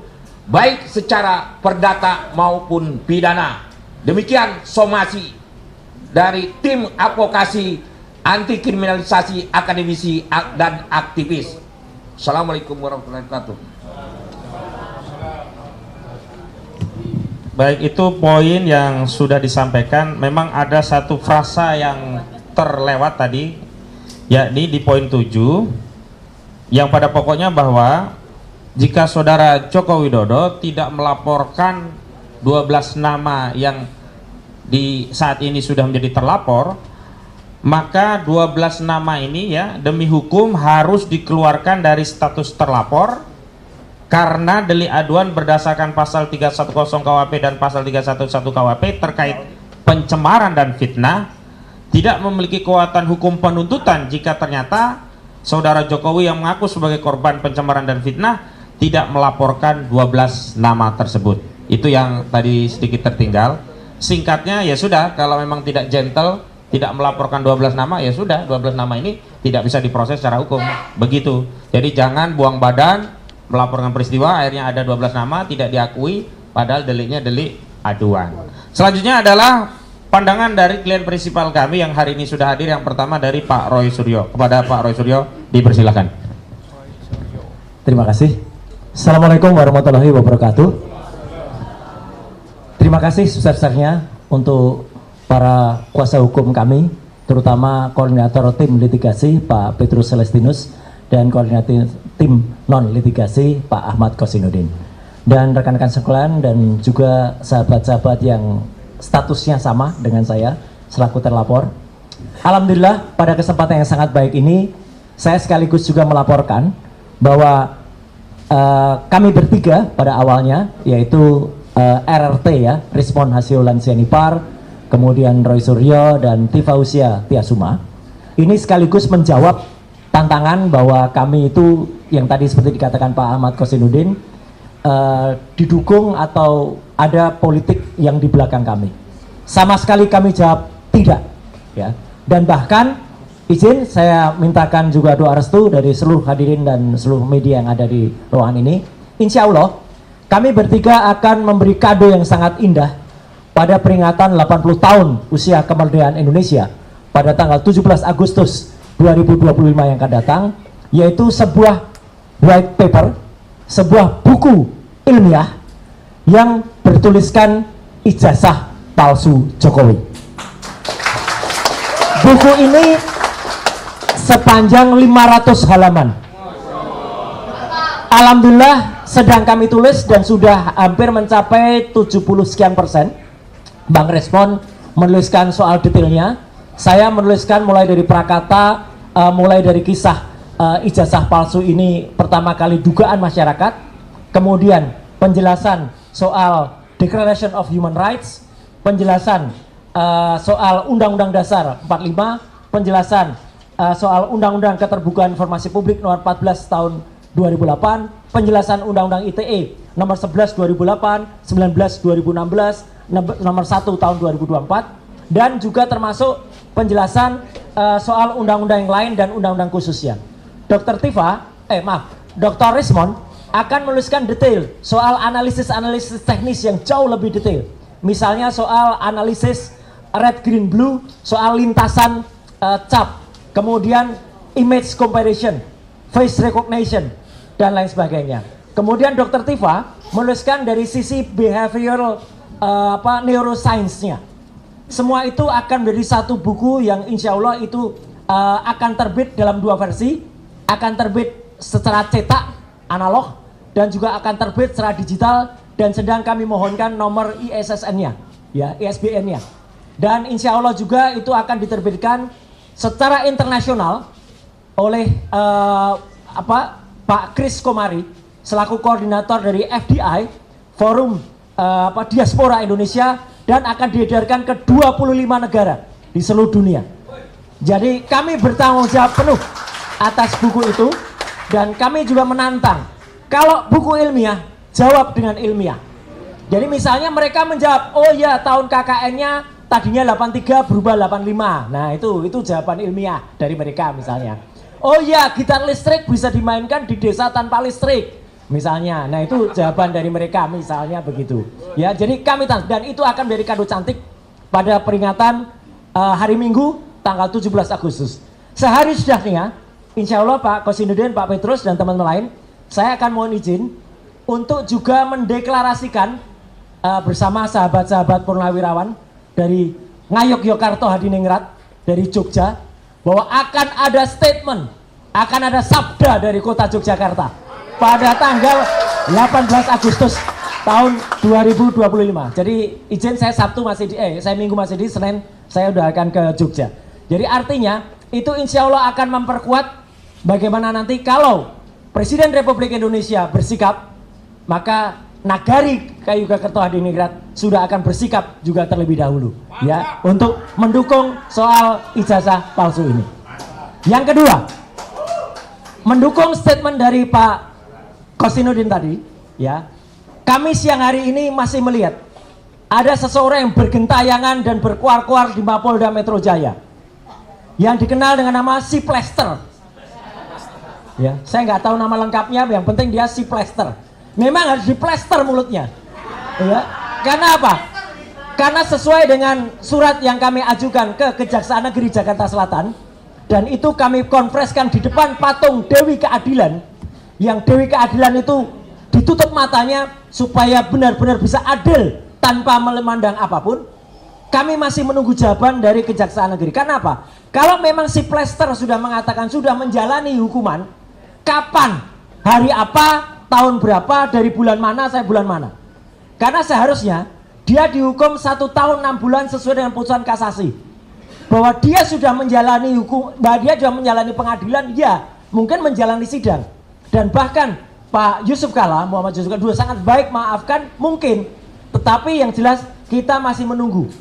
baik secara perdata maupun pidana. Demikian somasi dari tim advokasi anti kriminalisasi akademisi dan aktivis. Assalamualaikum warahmatullahi wabarakatuh. Baik, itu poin yang sudah disampaikan. Memang ada satu frasa yang terlewat tadi, yakni di poin 7, yang pada pokoknya bahwa jika saudara Joko Widodo tidak melaporkan 12 nama yang di saat ini sudah menjadi terlapor, maka 12 nama ini ya demi hukum harus dikeluarkan dari status terlapor karena delik aduan berdasarkan pasal 310 KUHP dan pasal 311 KUHP terkait pencemaran dan fitnah tidak memiliki kekuatan hukum penuntutan jika ternyata saudara Jokowi yang mengaku sebagai korban pencemaran dan fitnah tidak melaporkan 12 nama tersebut. Itu yang tadi sedikit tertinggal. Singkatnya ya sudah, kalau memang tidak gentle, tidak melaporkan 12 nama, ya sudah, 12 nama ini tidak bisa diproses secara hukum. Begitu. Jadi jangan buang badan melaporkan peristiwa akhirnya ada 12 nama tidak diakui padahal deliknya delik aduan. Selanjutnya adalah pandangan dari klien prinsipal kami yang hari ini sudah hadir. Yang pertama dari Pak Roy Suryo. Kepada Pak Roy Suryo dipersilakan. Terima kasih. Assalamualaikum warahmatullahi wabarakatuh. Terima kasih sebesar-besarnya untuk para kuasa hukum kami, terutama koordinator tim litigasi Pak Petrus Celestinus dan koordinator tim non litigasi Pak Ahmad Kosinudin, dan rekan-rekan sekalian dan juga sahabat-sahabat yang statusnya sama dengan saya selaku terlapor. Alhamdulillah pada kesempatan yang sangat baik ini saya sekaligus juga melaporkan bahwa kami bertiga pada awalnya, yaitu RRT ya, Rismon Hasiolan Sianipar, kemudian Roy Suryo dan Tifausia Tiasuma, ini sekaligus menjawab tantangan bahwa kami itu yang tadi seperti dikatakan Pak Ahmad Kosinudin didukung atau ada politik yang di belakang kami. Sama sekali kami jawab tidak ya. Dan bahkan izin saya mintakan juga doa restu dari seluruh hadirin dan seluruh media yang ada di ruangan ini. Insya Allah kami bertiga akan memberi kado yang sangat indah pada peringatan 80 tahun usia kemerdekaan Indonesia pada tanggal 17 Agustus 2025 yang akan datang, yaitu sebuah white paper, sebuah buku ilmiah yang bertuliskan ijazah palsu Jokowi. Buku ini sepanjang 500 halaman. Alhamdulillah sedang kami tulis dan sudah hampir mencapai 70 sekian persen. Bang Respon menuliskan soal detailnya. Saya menuliskan mulai dari prakata, mulai dari kisah ijazah palsu ini pertama kali dugaan masyarakat, kemudian penjelasan soal Declaration of Human Rights, penjelasan soal Undang-Undang Dasar 45, penjelasan soal Undang-Undang Keterbukaan Informasi Publik nomor 14 tahun 2008, penjelasan Undang-Undang ITE nomor 11 2008, 19 2016, nomor 1 tahun 2024, dan juga termasuk penjelasan soal undang-undang yang lain dan undang-undang khususnya. Dr. Dr. Rismon akan menuliskan detail soal analisis teknis yang jauh lebih detail. Misalnya soal analisis red, green, blue, soal lintasan cap, kemudian image comparison, face recognition, dan lain sebagainya. Kemudian Dr. Tifa menuliskan dari sisi behavioral neuroscience-nya. Semua itu akan menjadi satu buku yang insya Allah itu akan terbit dalam 2 versi, akan terbit secara cetak analog dan juga akan terbit secara digital, dan sedang kami mohonkan nomor ISSN-nya, ya, ISBN-nya. Dan insya Allah juga itu akan diterbitkan secara internasional oleh Pak Kris Komari selaku koordinator dari FDI, Forum Diaspora Indonesia, dan akan diedarkan ke 25 negara di seluruh dunia. Jadi kami bertanggung jawab penuh atas buku itu, dan kami juga menantang kalau buku ilmiah jawab dengan ilmiah. Jadi misalnya mereka menjawab, oh ya tahun KKN-nya tadinya 83 berubah 85. Nah itu jawaban ilmiah dari mereka misalnya. Oh ya gitar listrik bisa dimainkan di desa tanpa listrik misalnya. Nah itu jawaban dari mereka misalnya begitu. Ya, jadi kami dan itu akan menjadi kado cantik pada peringatan hari Minggu tanggal 17 Agustus. Sehari sudahnya, insya Allah Pak Kosinudin, Pak Petrus, dan teman-teman lain, saya akan mohon izin untuk juga mendeklarasikan bersama sahabat-sahabat Purnawirawan dari Ngayogyakarta Hadiningrat, dari Jogja, bahwa akan ada statement, akan ada sabda dari kota Yogyakarta pada tanggal 18 Agustus tahun 2025. Jadi izin saya saya Minggu masih di, Senin saya udah akan ke Jogja. Jadi artinya itu insya Allah akan memperkuat bagaimana nanti kalau Presiden Republik Indonesia bersikap, maka Nagari Ngayogyakarta Hadiningrat sudah akan bersikap juga terlebih dahulu, ya, untuk mendukung soal ijazah palsu ini. Yang kedua, mendukung statement dari Pak Kosinudin tadi, ya. Kami siang hari ini masih melihat ada seseorang yang bergentayangan dan berkuar-kuar di Mapolda Metro Jaya yang dikenal dengan nama si Plester. Ya, saya nggak tahu nama lengkapnya, yang penting dia si Plester. Memang harus diplester mulutnya. Ya. Karena apa? Karena sesuai dengan surat yang kami ajukan ke Kejaksaan Negeri Jakarta Selatan, dan itu kami konfreskan di depan patung Dewi Keadilan, yang Dewi Keadilan itu ditutup matanya supaya benar-benar bisa adil tanpa memandang apapun. Kami masih menunggu jawaban dari Kejaksaan Negeri. Karena apa? Kalau memang si Plester sudah mengatakan sudah menjalani hukuman, kapan, hari apa, tahun berapa, dari bulan mana, saya bulan mana? Karena seharusnya dia dihukum 1 tahun 6 bulan sesuai dengan putusan kasasi, bahwa dia sudah menjalani hukum, bahwa dia sudah menjalani pengadilan, ya mungkin menjalani sidang, dan bahkan Pak Yusuf Kalla, Muhammad Yusuf Kalla, sangat baik, maafkan mungkin, tetapi yang jelas kita masih menunggu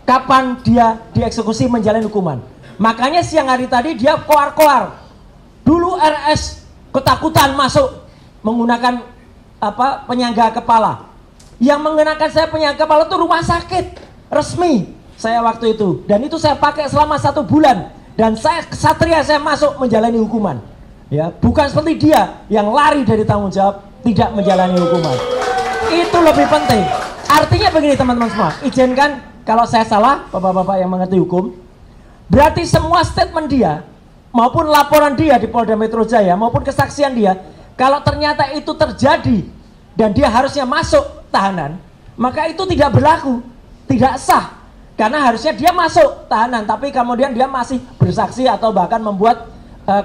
kapan dia dieksekusi menjalani hukuman. Makanya siang hari tadi dia koar-koar. Dulu RS ketakutan masuk menggunakan penyangga kepala. Yang mengenakan saya penyangga kepala itu rumah sakit resmi saya waktu itu, dan itu saya pakai selama 1 bulan, dan saya kesatria, saya masuk menjalani hukuman. Ya, bukan seperti dia yang lari dari tanggung jawab, tidak menjalani hukuman. Itu lebih penting. Artinya begini teman-teman semua, izinkan kalau saya salah, bapak-bapak yang mengerti hukum, berarti semua statement dia maupun laporan dia di Polda Metro Jaya maupun kesaksian dia, kalau ternyata itu terjadi dan dia harusnya masuk tahanan, maka itu tidak berlaku, tidak sah. Karena harusnya dia masuk tahanan, tapi kemudian dia masih bersaksi atau bahkan membuat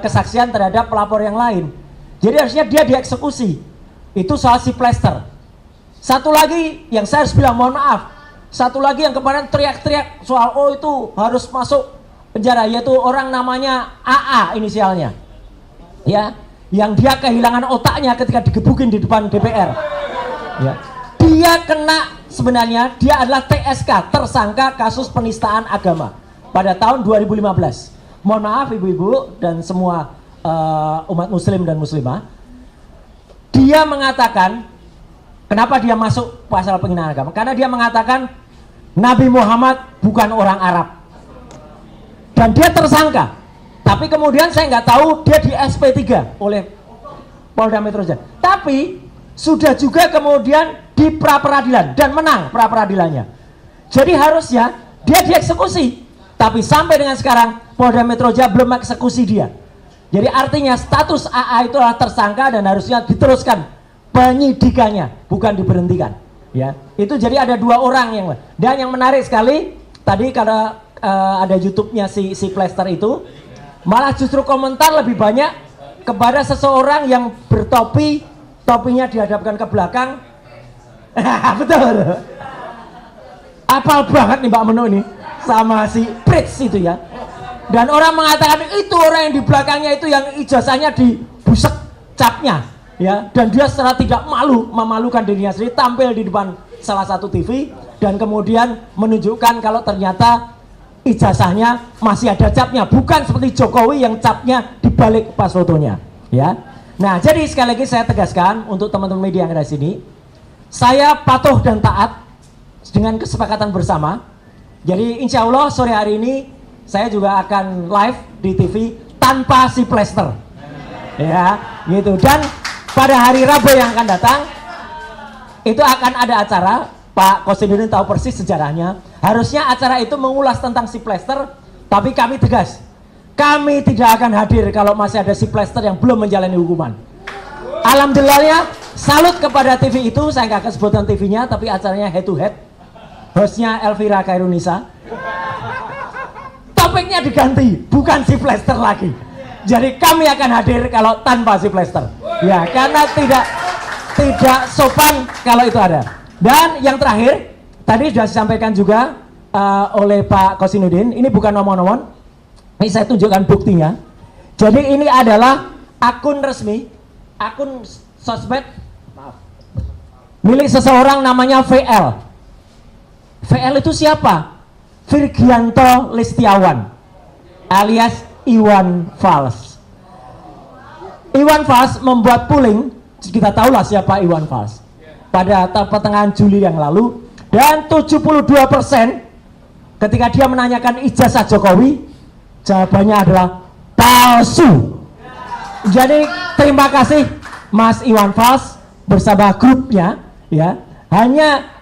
kesaksian terhadap pelapor yang lain. Jadi harusnya dia dieksekusi. Itu soal si Plester. Satu lagi yang saya harus bilang mohon maaf, satu lagi yang kemarin teriak-teriak soal itu harus masuk penjara, yaitu orang namanya AA inisialnya, ya, yang dia kehilangan otaknya ketika digebukin di depan DPR. Ya. Dia kena, sebenarnya dia adalah TSK, tersangka kasus penistaan agama pada tahun 2015. Mohon maaf ibu-ibu dan semua umat muslim dan muslimah. Dia mengatakan, kenapa dia masuk pasal penghinaan agama? Karena dia mengatakan Nabi Muhammad bukan orang Arab. Dan dia tersangka. Tapi kemudian saya nggak tahu dia di SP3 oleh Polda Metro Jaya. Tapi sudah juga kemudian di pra-peradilan dan menang pra-peradilannya. Jadi harusnya dia dieksekusi. Tapi sampai dengan sekarang Polda Metro Jaya belum eksekusi dia. Jadi artinya status AA itu adalah tersangka dan harusnya diteruskan penyidikannya, bukan diberhentikan. Ya, itu jadi ada 2 orang yang, dan yang menarik sekali tadi karena ada YouTube-nya si Plester itu, malah justru komentar lebih banyak kepada seseorang yang bertopi, topinya dihadapkan ke belakang. Betul. Apal banget nih Mbak Menu ini sama si Pritz itu ya. Dan orang mengatakan itu orang yang di belakangnya itu yang ijazahnya dibusek capnya, ya. Dan dia secara tidak malu, memalukan dirinya sendiri tampil di depan salah satu TV dan kemudian menunjukkan kalau ternyata ijazahnya masih ada capnya, bukan seperti Jokowi yang capnya dibalik pas fotonya, ya. Nah, jadi sekali lagi saya tegaskan untuk teman-teman media yang ada di sini, saya patuh dan taat dengan kesepakatan bersama. Jadi insya Allah sore hari ini saya juga akan live di TV tanpa si Plester, ya, gitu. Dan pada hari Rabu yang akan datang itu akan ada acara. Pak Kosinudin tahu persis sejarahnya. Harusnya acara itu mengulas tentang si Plester, Tapi kami tegas, kami tidak akan hadir kalau masih ada si Plester yang belum menjalani hukuman. Alhamdulillahnya, salut kepada TV itu, saya nggak akan sebutkan TV-nya, tapi acaranya head to head. Hostnya Elvira Khairunisa. Topiknya diganti, bukan si Plester lagi. Jadi kami akan hadir kalau tanpa si Plester. Ya, karena tidak sopan kalau itu ada. Dan yang terakhir, tadi sudah disampaikan juga oleh Pak Kosinudin, ini bukan nomor-nomor, ini saya tunjukkan buktinya. Jadi ini adalah akun resmi, akun sosmed, maaf, milik seseorang namanya VL. VL itu siapa? Virgianto Listiawan alias Iwan Fals. Iwan Fals membuat polling, kita tahulah siapa Iwan Fals, pada pertengahan Juli yang lalu, dan 72% ketika dia menanyakan ijazah Jokowi, jawabannya adalah palsu. Jadi terima kasih Mas Iwan Fals bersama grupnya, ya, hanya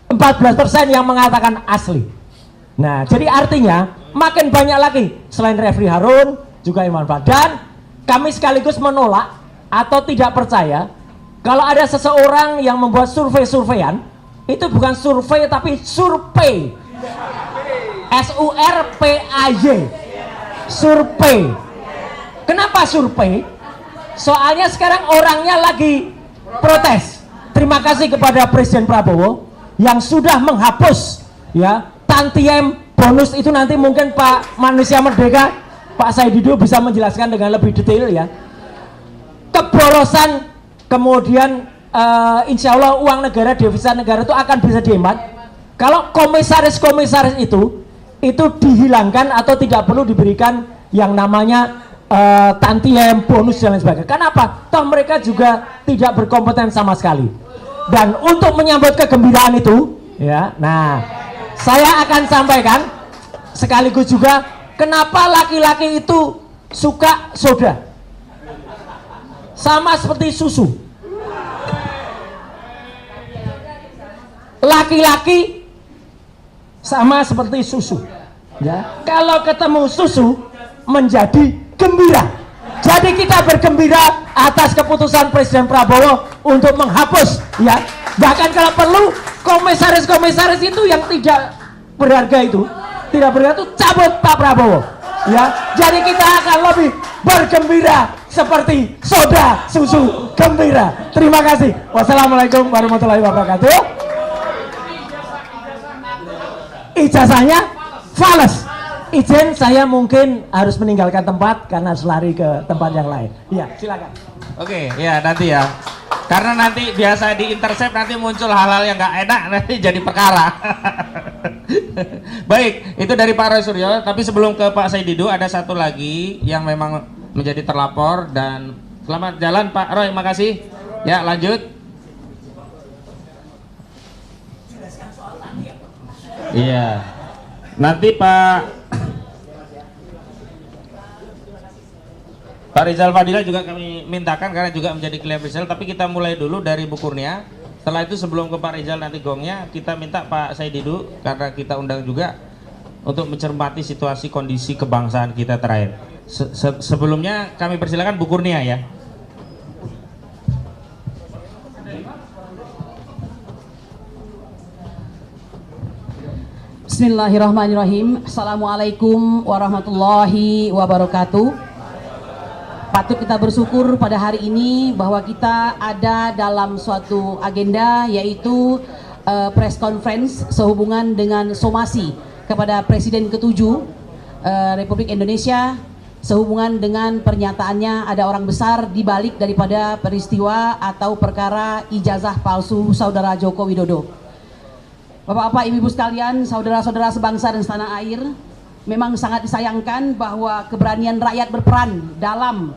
14% yang mengatakan asli. Nah, jadi artinya makin banyak lagi selain Refri Harun juga Iwan Fals. Dan kami sekaligus menolak atau tidak percaya kalau ada seseorang yang membuat survei-surveian, itu bukan survei tapi survei. SURPAY. Survei. Kenapa survei? Soalnya sekarang orangnya lagi protes. Terima kasih kepada Presiden Prabowo yang sudah menghapus, ya, tantiem bonus itu. Nanti mungkin Pak Manusia Merdeka, Pak Saidido bisa menjelaskan dengan lebih detail, ya. Keborosan, kemudian insya Allah uang negara, devisa negara itu akan bisa dihemat kalau komisaris-komisaris itu dihilangkan atau tidak perlu diberikan yang namanya tantiem, bonus dan lain sebagainya. Kenapa? Toh mereka juga tidak berkompeten sama sekali. Dan untuk menyambut kegembiraan itu, ya, nah, saya akan sampaikan sekaligus juga kenapa laki-laki itu suka soda, sama seperti susu. Laki-laki sama seperti susu, ya. Kalau ketemu susu menjadi gembira. Jadi kita bergembira atas keputusan Presiden Prabowo untuk menghapus, ya. Bahkan kalau perlu komisaris-komisaris itu yang tidak berharga itu cabut Pak Prabowo, ya. Jadi kita akan lebih bergembira seperti soda susu gembira. Terima kasih. Wassalamualaikum warahmatullahi wabarakatuh. Ijazahnya fals. Izin, saya mungkin harus meninggalkan tempat karena harus lari ke tempat yang lain. Ya, silakan. Oke, ya nanti ya. Karena nanti biasa di intercept nanti muncul hal-hal yang nggak enak, nanti jadi perkara. Baik, itu dari Pak Roy Suryo. Tapi sebelum ke Pak Saidido, ada satu lagi yang memang menjadi terlapor. Dan selamat jalan Pak Roy, makasih. Ya, lanjut. Iya. Nanti Pak Rizal Fadila juga kami mintakan karena juga menjadi klien Rizal, tapi kita mulai dulu dari Bu Kurnia. Setelah itu sebelum ke Pak Rizal nanti gongnya, kita minta Pak Saidido karena kita undang juga untuk mencermati situasi kondisi kebangsaan kita terakhir. Sebelumnya kami persilakan Bu Kurnia, ya. Bismillahirrahmanirrahim. Assalamualaikum warahmatullahi wabarakatuh. Patut kita bersyukur pada hari ini bahwa kita ada dalam suatu agenda, yaitu press conference sehubungan dengan somasi kepada Presiden ke-7 Republik Indonesia sehubungan dengan pernyataannya ada orang besar di balik daripada peristiwa atau perkara ijazah palsu saudara Joko Widodo. Bapak-bapak, ibu-ibu sekalian, saudara-saudara sebangsa dan setanah air, memang sangat disayangkan bahwa keberanian rakyat berperan dalam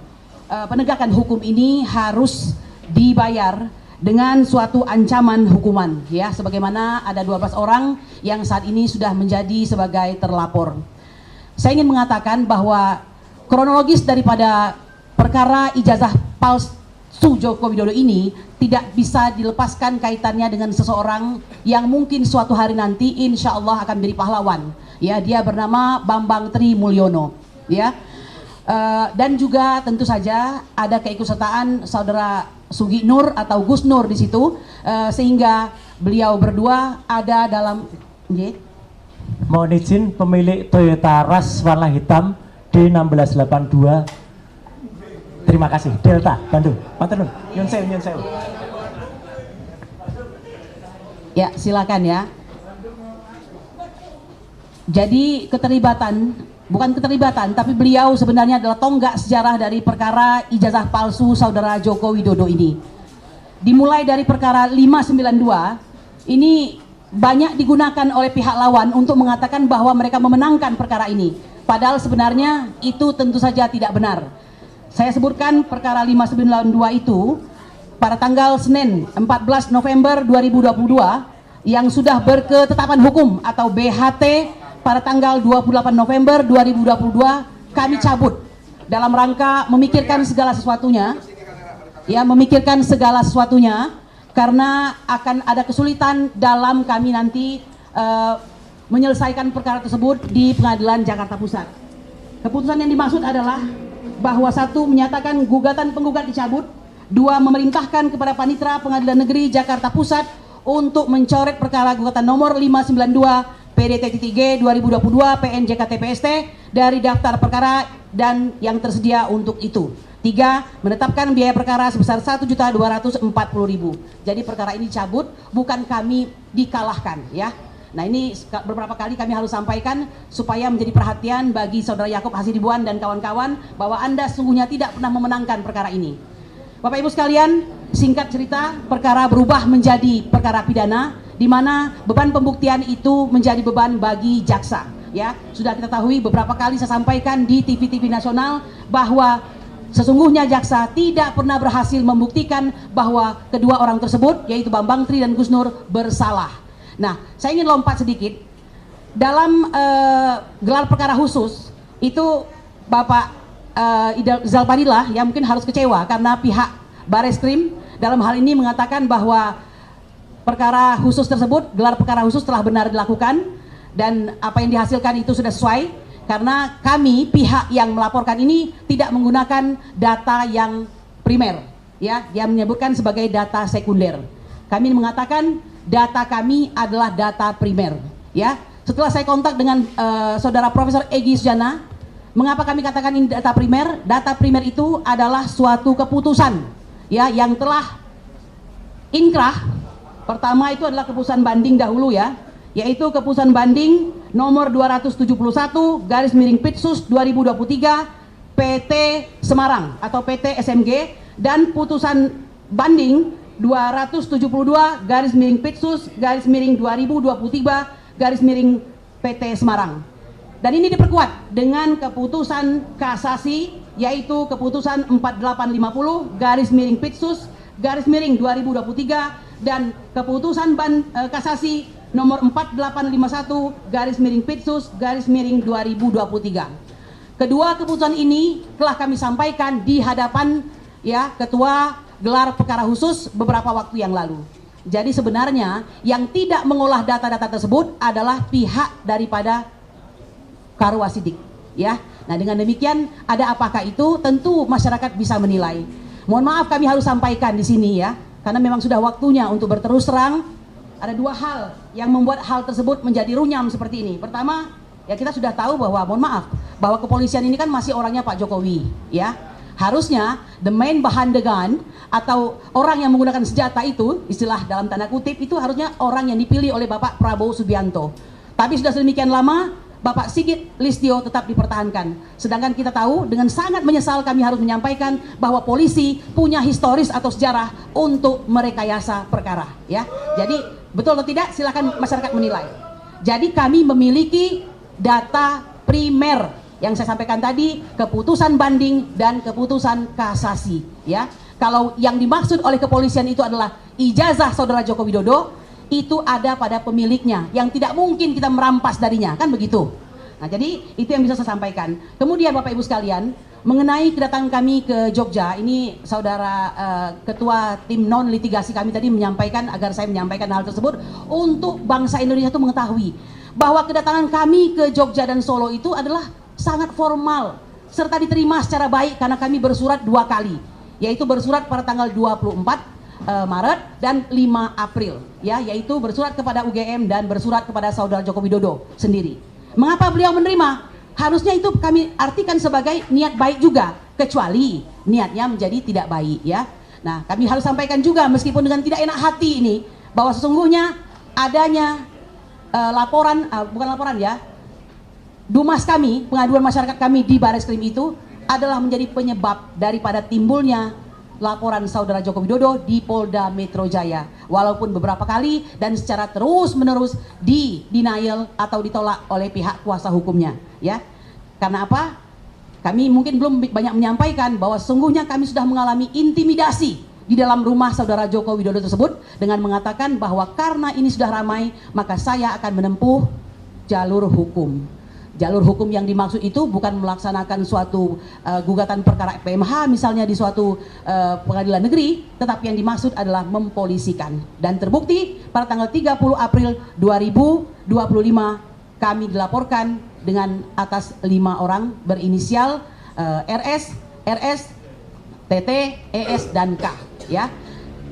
penegakan hukum ini harus dibayar dengan suatu ancaman hukuman, ya, sebagaimana ada 12 orang yang saat ini sudah menjadi sebagai terlapor. Saya ingin mengatakan bahwa kronologis daripada perkara ijazah palsu Joko Widodo ini tidak bisa dilepaskan kaitannya dengan seseorang yang mungkin suatu hari nanti insya Allah akan menjadi pahlawan, Ya, dia bernama Bambang Tri Mulyono. Ya, dan juga tentu saja ada keikutsertaan saudara Sugi Nur atau Gus Nur di situ, sehingga beliau berdua ada dalam. Mohon izin, pemilik Toyota Rush warna hitam D1682. Terima kasih. Delta, Bandung. Panten, nyun sewu. Ya, silakan ya. Jadi bukan keterlibatan, tapi beliau sebenarnya adalah tonggak sejarah dari perkara ijazah palsu saudara Joko Widodo ini. Dimulai dari perkara 592, ini banyak digunakan oleh pihak lawan untuk mengatakan bahwa mereka memenangkan perkara ini. Padahal sebenarnya itu tentu saja tidak benar. Saya sebutkan perkara 592 itu pada tanggal Senin 14 November 2022 yang sudah berketetapan hukum atau BHT pada tanggal 28 November 2022 kami cabut dalam rangka memikirkan segala sesuatunya. Ya, memikirkan segala sesuatunya karena akan ada kesulitan dalam kami nanti menyelesaikan perkara tersebut di Pengadilan Jakarta Pusat. Keputusan yang dimaksud adalah bahwa 1. Menyatakan gugatan penggugat dicabut, 2. Memerintahkan kepada Panitera Pengadilan Negeri Jakarta Pusat untuk mencoret perkara gugatan nomor 592 PDT-G 2022 PNJKTPST dari daftar perkara dan yang tersedia untuk itu. 3. Menetapkan biaya perkara sebesar Rp1.240.000. Jadi perkara ini cabut, bukan kami dikalahkan ya. Nah, ini beberapa kali kami harus sampaikan supaya menjadi perhatian bagi saudara Yakub Hasidibuan dan kawan-kawan bahwa Anda sungguhnya tidak pernah memenangkan perkara ini. Bapak Ibu sekalian, singkat cerita, perkara berubah menjadi perkara pidana di mana beban pembuktian itu menjadi beban bagi jaksa ya. Sudah kita tahu beberapa kali saya sampaikan di TV-TV nasional bahwa sesungguhnya jaksa tidak pernah berhasil membuktikan bahwa kedua orang tersebut, yaitu Bambang Tri dan Gus Nur, bersalah. Nah, saya ingin lompat sedikit. Dalam gelar perkara khusus, itu Bapak Zalpanila yang mungkin harus kecewa karena pihak Bareskrim dalam hal ini mengatakan bahwa perkara khusus tersebut, gelar perkara khusus telah benar dilakukan dan apa yang dihasilkan itu sudah sesuai. Karena kami pihak yang melaporkan ini tidak menggunakan data yang primer, ya, dia menyebutkan sebagai data sekunder. Kami mengatakan data kami adalah data primer, ya. Setelah saya kontak dengan saudara Profesor Egy Sujana, mengapa kami katakan ini data primer? Data primer itu adalah suatu keputusan, ya, yang telah inkrah. Pertama itu adalah keputusan banding dahulu ya, yaitu keputusan banding nomor 271/Pitsus 2023 PT Semarang atau PT SMG dan putusan banding 272/Pitsus 2023 PT Semarang. Dan ini diperkuat dengan keputusan kasasi yaitu keputusan 4850/Pitsus 2023 dan keputusan kasasi nomor 4851/Pitsus 2023. Kedua keputusan ini telah kami sampaikan di hadapan ya Ketua Gelar Perkara Khusus beberapa waktu yang lalu. Jadi sebenarnya yang tidak mengolah data-data tersebut adalah pihak daripada Karwasidik ya. Nah, dengan demikian ada apakah itu tentu masyarakat bisa menilai. Mohon maaf kami harus sampaikan di sini ya, karena memang sudah waktunya untuk berterus terang. Ada dua hal yang membuat hal tersebut menjadi runyam seperti ini. Pertama, ya kita sudah tahu bahwa, mohon maaf, bahwa kepolisian ini kan masih orangnya Pak Jokowi, ya. Harusnya the main behind the gun atau orang yang menggunakan senjata itu, istilah dalam tanda kutip itu harusnya orang yang dipilih oleh Bapak Prabowo Subianto. Tapi sudah sedemikian lama Bapak Sigit Listio tetap dipertahankan. Sedangkan kita tahu dengan sangat menyesal kami harus menyampaikan bahwa polisi punya historis atau sejarah untuk merekayasa perkara, ya. Jadi betul atau tidak silakan masyarakat menilai. Jadi kami memiliki data primer yang saya sampaikan tadi, keputusan banding dan keputusan kasasi, ya. Kalau yang dimaksud oleh kepolisian itu adalah ijazah saudara Joko Widodo, itu ada pada pemiliknya yang tidak mungkin kita merampas darinya, kan begitu. Nah, jadi itu yang bisa saya sampaikan. Kemudian Bapak Ibu sekalian, mengenai kedatangan kami ke Jogja, ini saudara ketua tim non litigasi kami tadi menyampaikan agar saya menyampaikan hal tersebut untuk bangsa Indonesia itu mengetahui bahwa kedatangan kami ke Jogja dan Solo itu adalah sangat formal serta diterima secara baik karena kami bersurat 2 kali, yaitu bersurat pada tanggal 24 Maret dan 5 April, ya, yaitu bersurat kepada UGM dan bersurat kepada Saudara Joko Widodo sendiri. Mengapa beliau menerima? Harusnya itu kami artikan sebagai niat baik juga, kecuali niatnya menjadi tidak baik, ya. Nah, kami harus sampaikan juga meskipun dengan tidak enak hati ini, bahwa sesungguhnya adanya Dumas kami, pengaduan masyarakat kami di Bareskrim itu adalah menjadi penyebab daripada timbulnya laporan Saudara Joko Widodo di Polda Metro Jaya, walaupun beberapa kali dan secara terus-menerus denial atau ditolak oleh pihak kuasa hukumnya, ya. Karena apa? Kami mungkin belum banyak menyampaikan bahwa sesungguhnya kami sudah mengalami intimidasi di dalam rumah Saudara Joko Widodo tersebut dengan mengatakan bahwa karena ini sudah ramai, maka saya akan menempuh jalur hukum. Jalur hukum yang dimaksud itu bukan melaksanakan suatu gugatan perkara PMH misalnya di suatu pengadilan negeri, tetapi yang dimaksud adalah mempolisikan. Dan terbukti pada tanggal 30 April 2025 kami dilaporkan dengan atas 5 orang berinisial RS, TT, ES, dan K, ya.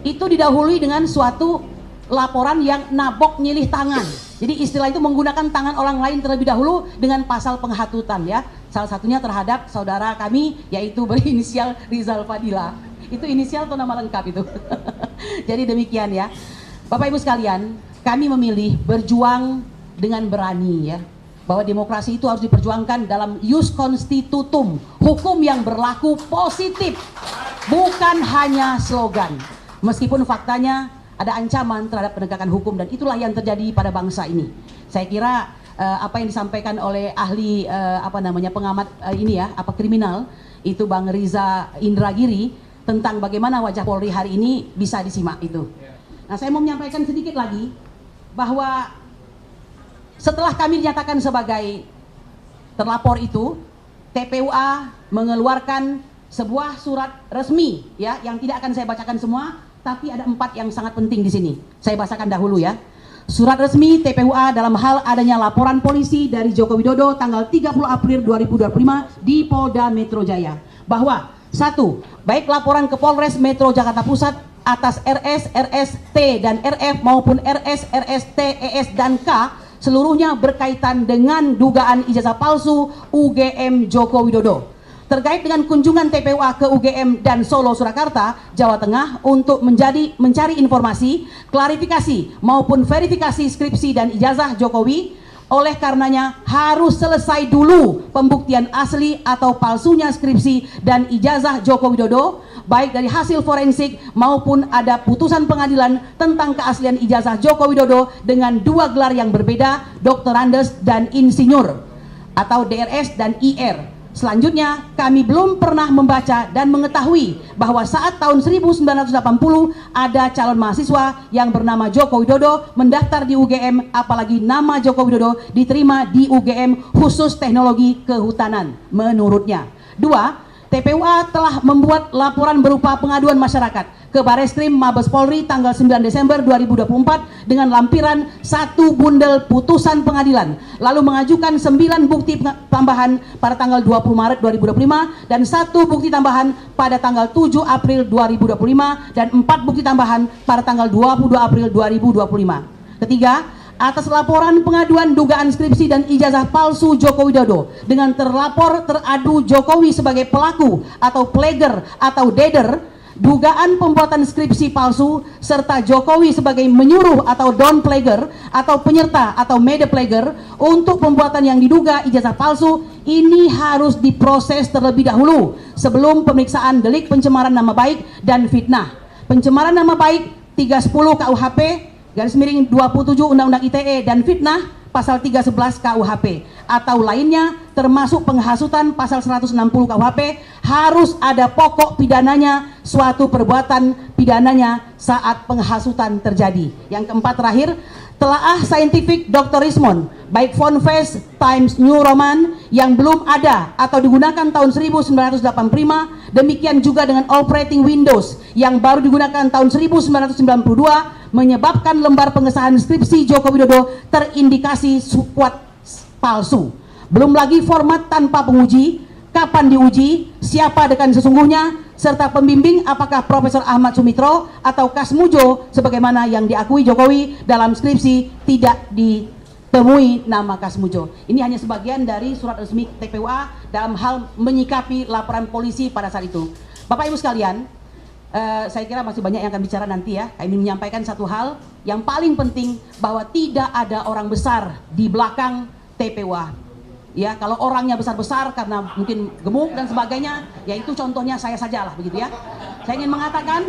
Itu didahului dengan suatu laporan yang nabok nyilih tangan. Jadi istilah itu menggunakan tangan orang lain terlebih dahulu dengan pasal penghatutan, ya. Salah satunya terhadap saudara kami yaitu berinisial Rizal Fadila. Itu inisial atau nama lengkap itu. Jadi demikian, ya. Bapak Ibu sekalian, kami memilih berjuang dengan berani, ya. Bahwa demokrasi itu harus diperjuangkan dalam ius constitutum, hukum yang berlaku positif, bukan hanya slogan. Meskipun faktanya ada ancaman terhadap penegakan hukum, dan itulah yang terjadi pada bangsa ini. Saya kira apa yang disampaikan oleh ahli pengamat kriminal itu Bang Riza Indragiri tentang bagaimana wajah Polri hari ini bisa disimak itu. Nah, saya mau menyampaikan sedikit lagi bahwa setelah kami dinyatakan sebagai terlapor itu, TPUA mengeluarkan sebuah surat resmi, ya, yang tidak akan saya bacakan semua. Tapi ada 4 yang sangat penting di sini. Saya bacakan dahulu, ya. Surat resmi TPUA dalam hal adanya laporan polisi dari Joko Widodo tanggal 30 April 2025 di Polda Metro Jaya. Bahwa 1. Baik laporan ke Polres Metro Jakarta Pusat atas RS, RST, dan RF maupun RS, RST, ES, dan K seluruhnya berkaitan dengan dugaan ijazah palsu UGM Joko Widodo. Terkait dengan kunjungan TPUA ke UGM dan Solo Surakarta, Jawa Tengah untuk mencari informasi, klarifikasi maupun verifikasi skripsi dan ijazah Jokowi, oleh karenanya harus selesai dulu pembuktian asli atau palsunya skripsi dan ijazah Joko Widodo, baik dari hasil forensik maupun ada putusan pengadilan tentang keaslian ijazah Joko Widodo dengan 2 gelar yang berbeda, Dr. Andes dan Insinyur atau DRS dan IR. Selanjutnya, kami belum pernah membaca dan mengetahui bahwa saat tahun 1980 ada calon mahasiswa yang bernama Joko Widodo mendaftar di UGM, apalagi nama Joko Widodo diterima di UGM khusus teknologi kehutanan menurutnya. 2. TPUA telah membuat laporan berupa pengaduan masyarakat ke Bareskrim Mabes Polri tanggal 9 Desember 2024 dengan lampiran 1 bundel putusan pengadilan, lalu mengajukan 9 bukti tambahan pada tanggal 20 Maret 2025 dan 1 bukti tambahan pada tanggal 7 April 2025 dan 4 bukti tambahan pada tanggal 22 April 2025. Ketiga, atas laporan pengaduan dugaan skripsi dan ijazah palsu Joko Widodo dengan terlapor teradu Jokowi sebagai pelaku atau plagier atau dader, dugaan pembuatan skripsi palsu, serta Jokowi sebagai menyuruh atau down plagier atau penyerta atau mede plagier untuk pembuatan yang diduga ijazah palsu, ini harus diproses terlebih dahulu sebelum pemeriksaan delik pencemaran nama baik dan fitnah. Pencemaran nama baik 310 KUHP /27 Undang-Undang ITE dan fitnah pasal 311 KUHP atau lainnya termasuk penghasutan pasal 160 KUHP harus ada pokok pidananya, suatu perbuatan pidananya saat penghasutan terjadi. Yang keempat terakhir, telaah saintifik Dr. Rismond baik font face Times New Roman yang belum ada atau digunakan tahun 1985, demikian juga dengan operating Windows yang baru digunakan tahun 1992 menyebabkan lembar pengesahan skripsi Joko Widodo terindikasi kuat palsu. Belum lagi format tanpa penguji, kapan diuji, siapa dekan sesungguhnya, serta pembimbing apakah Profesor Ahmad Sumitro atau Kasmujo sebagaimana yang diakui Jokowi dalam skripsi tidak ditemui nama Kasmujo. Ini hanya sebagian dari surat resmi TPUA dalam hal menyikapi laporan polisi pada saat itu. Bapak Ibu sekalian, saya kira masih banyak yang akan bicara nanti ya. Kami menyampaikan satu hal yang paling penting, bahwa tidak ada orang besar di belakang TPUA. Ya, kalau orangnya besar-besar karena mungkin gemuk dan sebagainya, ya itu contohnya saya sajalah begitu ya. Saya ingin mengatakan,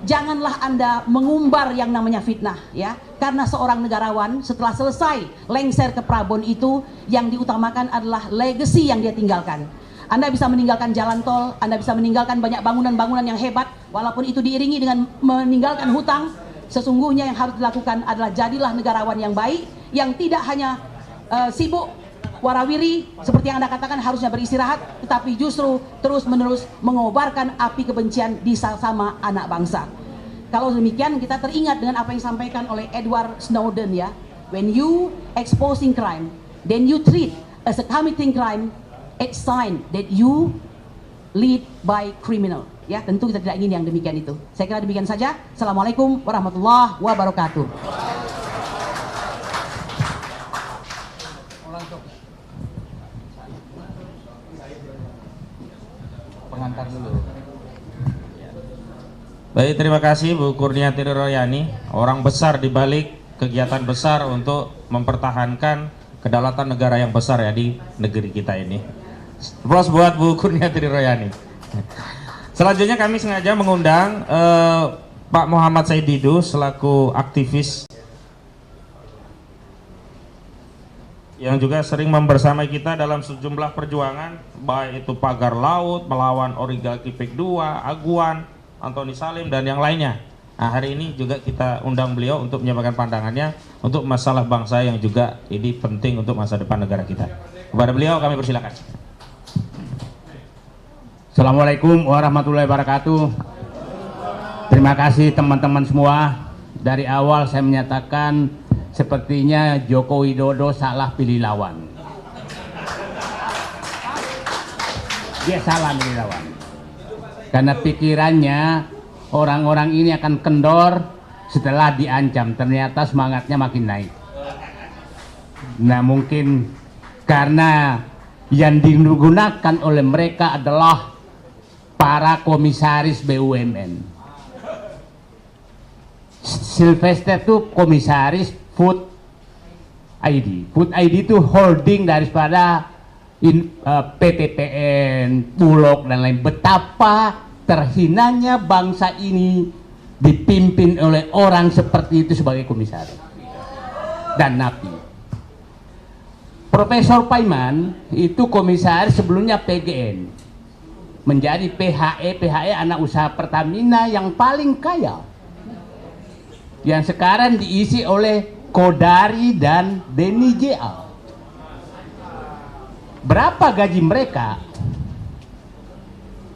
janganlah Anda mengumbar yang namanya fitnah ya. Karena seorang negarawan setelah selesai lengser ke Prabon itu, yang diutamakan adalah legacy yang dia tinggalkan. Anda bisa meninggalkan jalan tol, Anda bisa meninggalkan banyak bangunan-bangunan yang hebat, walaupun itu diiringi dengan meninggalkan hutang. Sesungguhnya yang harus dilakukan adalah jadilah negarawan yang baik, yang tidak hanya sibuk warawiri seperti yang Anda katakan harusnya beristirahat, tetapi justru terus-menerus mengobarkan api kebencian di sesama anak bangsa. Kalau demikian, kita teringat dengan apa yang disampaikan oleh Edward Snowden ya. When you exposing crime, then you treat as a committing crime, it's sign that you lead by criminal. Ya, tentu kita tidak ingin yang demikian itu. Saya kira demikian saja. Assalamualaikum warahmatullahi wabarakatuh. Pengantar dulu. Baik, terima kasih Bu Kurniati Royani, orang besar di balik kegiatan besar untuk mempertahankan kedaulatan negara yang besar ya di negeri kita ini. Aplaus buat Bu Kurniati Royani. Selanjutnya kami sengaja mengundang Pak Muhammad Said Didu selaku aktivis yang juga sering membersamai kita dalam sejumlah perjuangan, baik itu pagar laut, melawan oligarki PEK 2, Aguan, Antoni Salim, dan yang lainnya. Nah, hari ini juga kita undang beliau untuk menyampaikan pandangannya untuk masalah bangsa yang juga ini penting untuk masa depan negara kita. Kepada beliau kami persilakan. Assalamualaikum warahmatullahi wabarakatuh. Terima kasih teman-teman semua. Dari awal saya menyatakan sepertinya Joko Widodo salah pilih lawan. Dia salah pilih lawan. Karena pikirannya orang-orang ini akan kendor setelah diancam. Ternyata semangatnya makin naik. Nah, mungkin karena yang digunakan oleh mereka adalah para komisaris BUMN. Sylvester itu komisaris Food ID. Food ID itu holding daripada PTPN, Bulog dan lain. Betapa terhinanya bangsa ini dipimpin oleh orang seperti itu sebagai komisaris dan napi. Profesor Paiman itu komisaris sebelumnya PGN, menjadi PHE anak usaha Pertamina yang paling kaya, yang sekarang diisi oleh Kodari dan Denny JA. Berapa gaji mereka?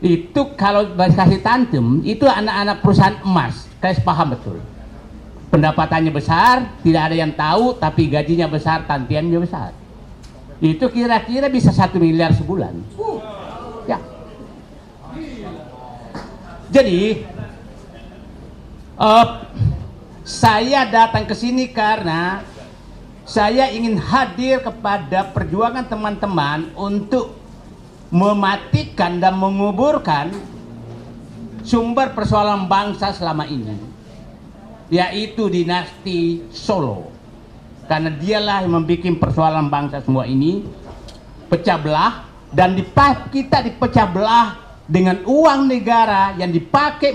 Itu kalau kasih tantem, itu anak-anak perusahaan emas. Kalian paham betul. Pendapatannya besar, tidak ada yang tahu, tapi gajinya besar, tantiannya besar. Itu kira-kira bisa 1 miliar sebulan. Ya. Jadi saya datang ke sini karena saya ingin hadir kepada perjuangan teman-teman untuk mematikan dan menguburkan sumber persoalan bangsa selama ini, yaitu dinasti Solo. Karena dialah yang membuat persoalan bangsa semua ini pecah belah, dan kita dipecah belah dengan uang negara yang dipakai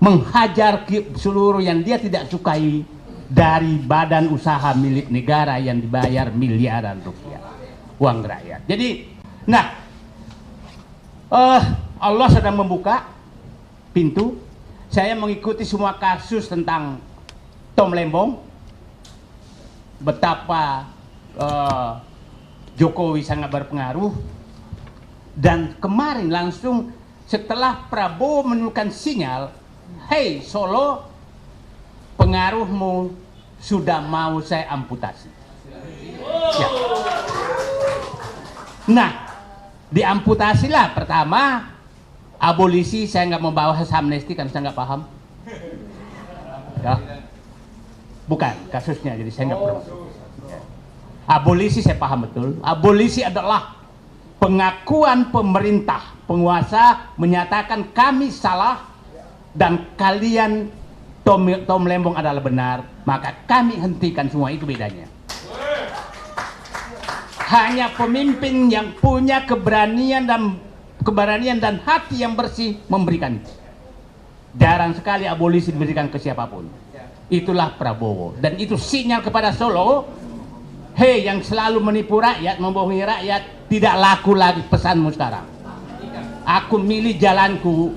menghajar seluruh yang dia tidak sukai dari badan usaha milik negara yang dibayar miliaran rupiah uang rakyat. Jadi, Allah sedang membuka pintu. Saya mengikuti semua kasus tentang Tom Lembong, betapa Jokowi sangat berpengaruh, dan kemarin langsung setelah Prabowo menunjukkan sinyal, hey Solo, pengaruhmu sudah mau saya amputasi. Ya. Nah, diamputasilah pertama abolisi. Saya nggak mau bahas amnesti kan saya nggak paham. Ya. Bukan kasusnya, jadi saya nggak perlu. Abolisi saya paham betul. Abolisi adalah pengakuan pemerintah penguasa menyatakan kami salah dan kalian Tom Lembong adalah benar, maka kami hentikan semua. Itu bedanya. Hanya pemimpin yang punya keberanian dan hati yang bersih memberikan itu. Jarang sekali abolisi diberikan ke siapapun. Itulah Prabowo, dan itu sinyal kepada Solo, hei yang selalu menipu rakyat, membohongi rakyat, tidak laku lagi pesanmu sekarang. Aku milih jalanku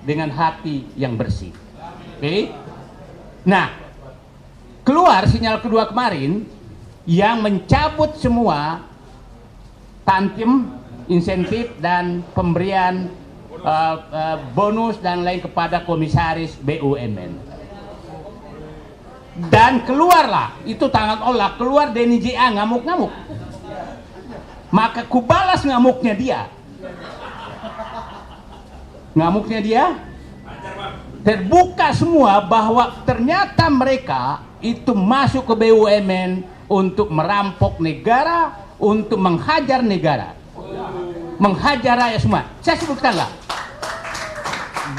dengan hati yang bersih. Oke? Nah, keluar sinyal kedua kemarin yang mencabut semua tantim, insentif dan pemberian bonus dan lain kepada komisaris BUMN. Dan keluarlah, itu tangan olah, keluar Denny JA ngamuk-ngamuk. Maka kubalas ngamuknya dia. Ngamuknya dia terbuka semua bahwa ternyata mereka itu masuk ke BUMN untuk merampok negara, untuk menghajar negara, menghajar rakyat semua. Saya sebutkanlah,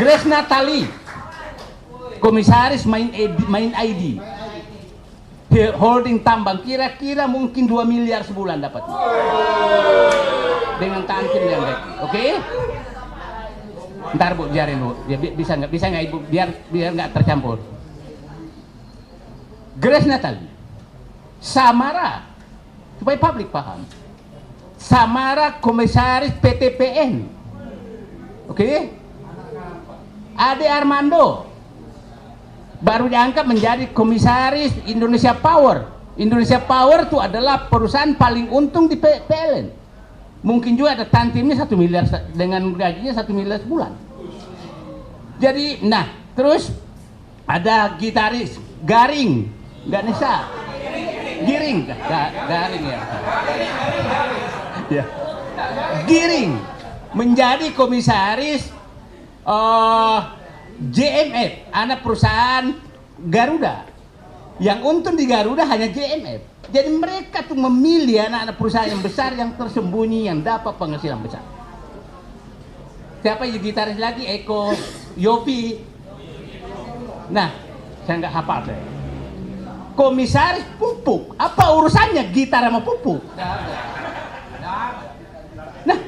Grace Natali, komisaris main ID, holding tambang, kira-kira mungkin 2 miliar sebulan dapat dengan tantim yang baik. Oke? Ntar Bu, biarin Bu, ya, bisa nggak Ibu, biar nggak tercampur. Grace Natali, Samara, supaya publik paham, Samara komisaris PTPN, oke? Ade Armando baru diangkat menjadi komisaris Indonesia Power. Indonesia Power itu adalah perusahaan paling untung di PLN. Mungkin juga ada tantimnya 1 miliar dengan gajinya 1 miliar sebulan. Jadi, nah, terus ada gitaris Garing, Ganesha, Giring, Garing ya. Ya. Giring menjadi komisaris JMF, anak perusahaan Garuda. Yang untung di Garuda hanya JMF. Jadi mereka tuh memilih anak-anak perusahaan yang besar yang tersembunyi yang dapat penghasilan besar. Siapa yang gitaris lagi? Eko Yopi. Nah, saya nggak hafal saya. Komisaris pupuk, apa urusannya gitar sama pupuk? Nah,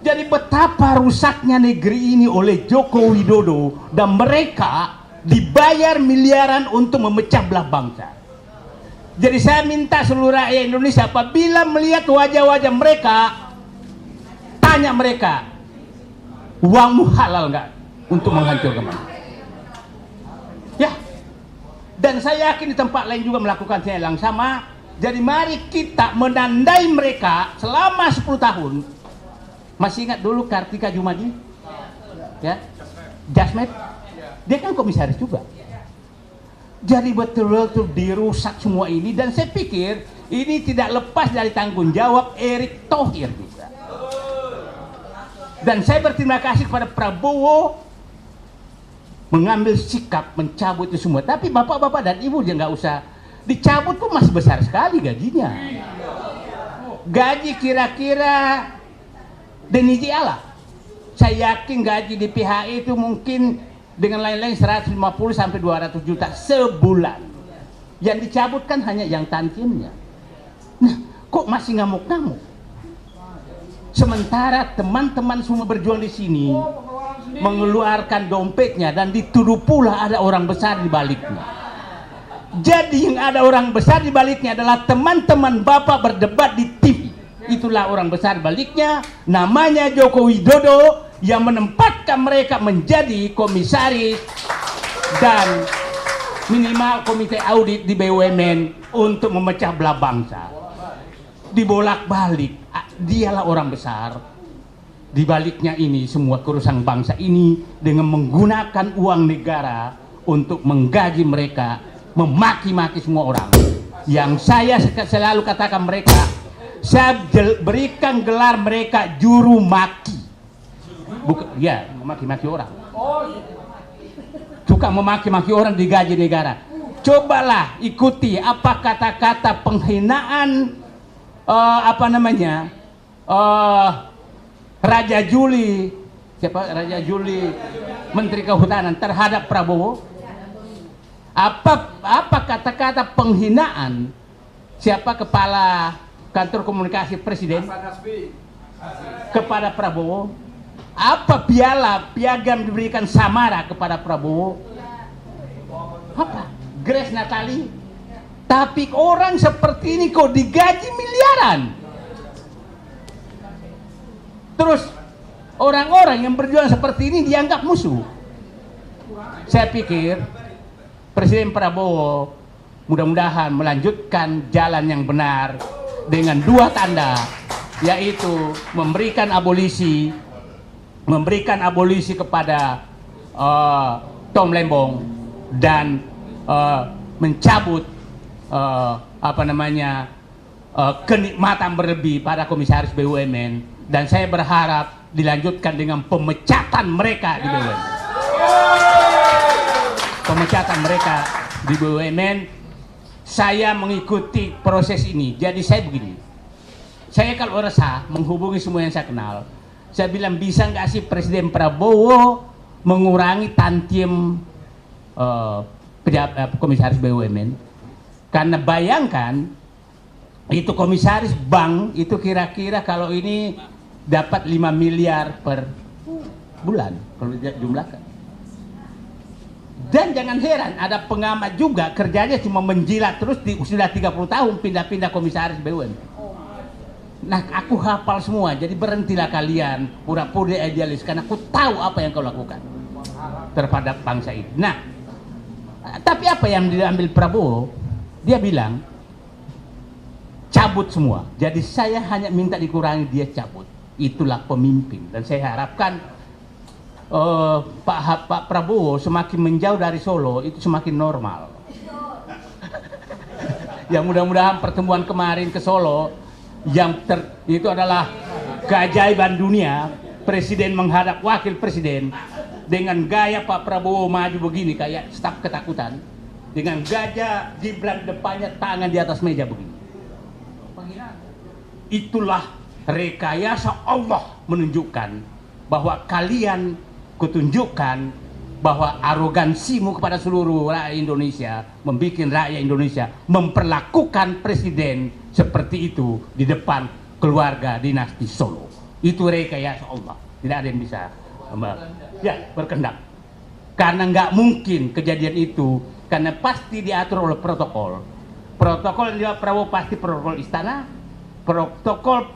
jadi betapa rusaknya negeri ini oleh Joko Widodo dan mereka dibayar miliaran untuk memecah belah bangsa. Jadi saya minta seluruh rakyat Indonesia apabila melihat wajah-wajah mereka, tanya mereka, uangmu halal nggak untuk menghancurkan bangsa? Ya. Dan saya yakin di tempat lain juga melakukan yang sama. Jadi mari kita menandai mereka selama 10 tahun. Masih ingat dulu Kartika Jumadi? Ya, Jasmet? Dia kan komisaris juga. Jadi betul-betul dirusak semua ini. Dan saya pikir ini tidak lepas dari tanggung jawab Erick Thohir juga. Dan saya berterima kasih kepada Prabowo mengambil sikap mencabut itu semua. Tapi bapak-bapak dan ibu dia nggak usah dicabut, tuh masih besar sekali gajinya. Gaji kira-kira Denny Jiala. Saya yakin gaji di PHI itu mungkin dengan lain-lain 150 sampai 200 juta sebulan. Yang dicabutkan hanya yang tantimnya. Nah, kok masih ngamuk-ngamuk? Sementara teman-teman semua berjuang di sini mengeluarkan dompetnya dan dituduh pula ada orang besar di baliknya. Jadi yang ada orang besar di baliknya adalah teman-teman Bapak berdebat di TV. Itulah orang besar baliknya, namanya Joko Widodo yang menempatkan mereka menjadi komisaris dan minimal komite audit di BUMN untuk memecah belah bangsa. Dibolak-balik, dialah orang besar. Di baliknya ini semua kerusakan bangsa ini dengan menggunakan uang negara untuk menggaji mereka, memaki-maki semua orang. Yang saya selalu katakan mereka, saya berikan gelar mereka juru maki. Bukan, ya, memaki-maki orang. Suka memaki-maki orang digaji negara. Cobalah ikuti apa kata-kata penghinaan Raja Juli, siapa Raja Juli, Menteri Kehutanan terhadap Prabowo. Apa kata-kata penghinaan siapa kepala kantor komunikasi presiden kepada Prabowo? Apa piagam diberikan Samara kepada Prabowo? Apa? Grace Natali. Tapi orang seperti ini kok digaji miliaran. Terus orang-orang yang berjuang seperti ini dianggap musuh. Saya pikir Presiden Prabowo mudah-mudahan melanjutkan jalan yang benar dengan dua tanda, yaitu memberikan abolisi kepada Tom Lembong dan mencabut kenikmatan berlebih pada komisaris BUMN, dan saya berharap dilanjutkan dengan pemecatan mereka di BUMN. Pemecatan mereka di BUMN. Saya mengikuti proses ini. Jadi saya begini, saya kalau resah menghubungi semua yang saya kenal, saya bilang, bisa nggak sih Presiden Prabowo mengurangi tantiem komisaris BUMN? Karena bayangkan itu komisaris bank itu kira-kira kalau ini dapat 5 miliar per bulan kalau jumlahkan. Dan jangan heran, ada pengamat juga kerjanya cuma menjilat terus sudah 30 tahun pindah-pindah komisaris BUMN. Nah, aku hafal semua, jadi berhentilah kalian pura-pura idealis, karena aku tahu apa yang kau lakukan terhadap bangsa ini. Nah, tapi apa yang diambil Prabowo? Dia bilang cabut semua. Jadi saya hanya minta dikurangi, dia cabut. Itulah pemimpin. Dan saya harapkan Pak Prabowo semakin menjauh dari Solo itu semakin normal. Yang mudah-mudahan pertemuan kemarin ke Solo itu adalah keajaiban dunia. Presiden menghadap wakil presiden dengan gaya Pak Prabowo maju begini kayak staf ketakutan, dengan gajah Gibran depannya tangan di atas meja begini. Itulah rekayasa Allah menunjukkan bahwa kalian kutunjukkan bahwa arogansimu kepada seluruh rakyat Indonesia membuat rakyat Indonesia memperlakukan presiden seperti itu di depan keluarga dinasti Solo. Itu rekayasa Allah. Tidak ada yang bisa berkehendak. Karena nggak mungkin kejadian itu, karena pasti diatur oleh protokol. Protokol dia Prabowo pasti protokol istana, protokol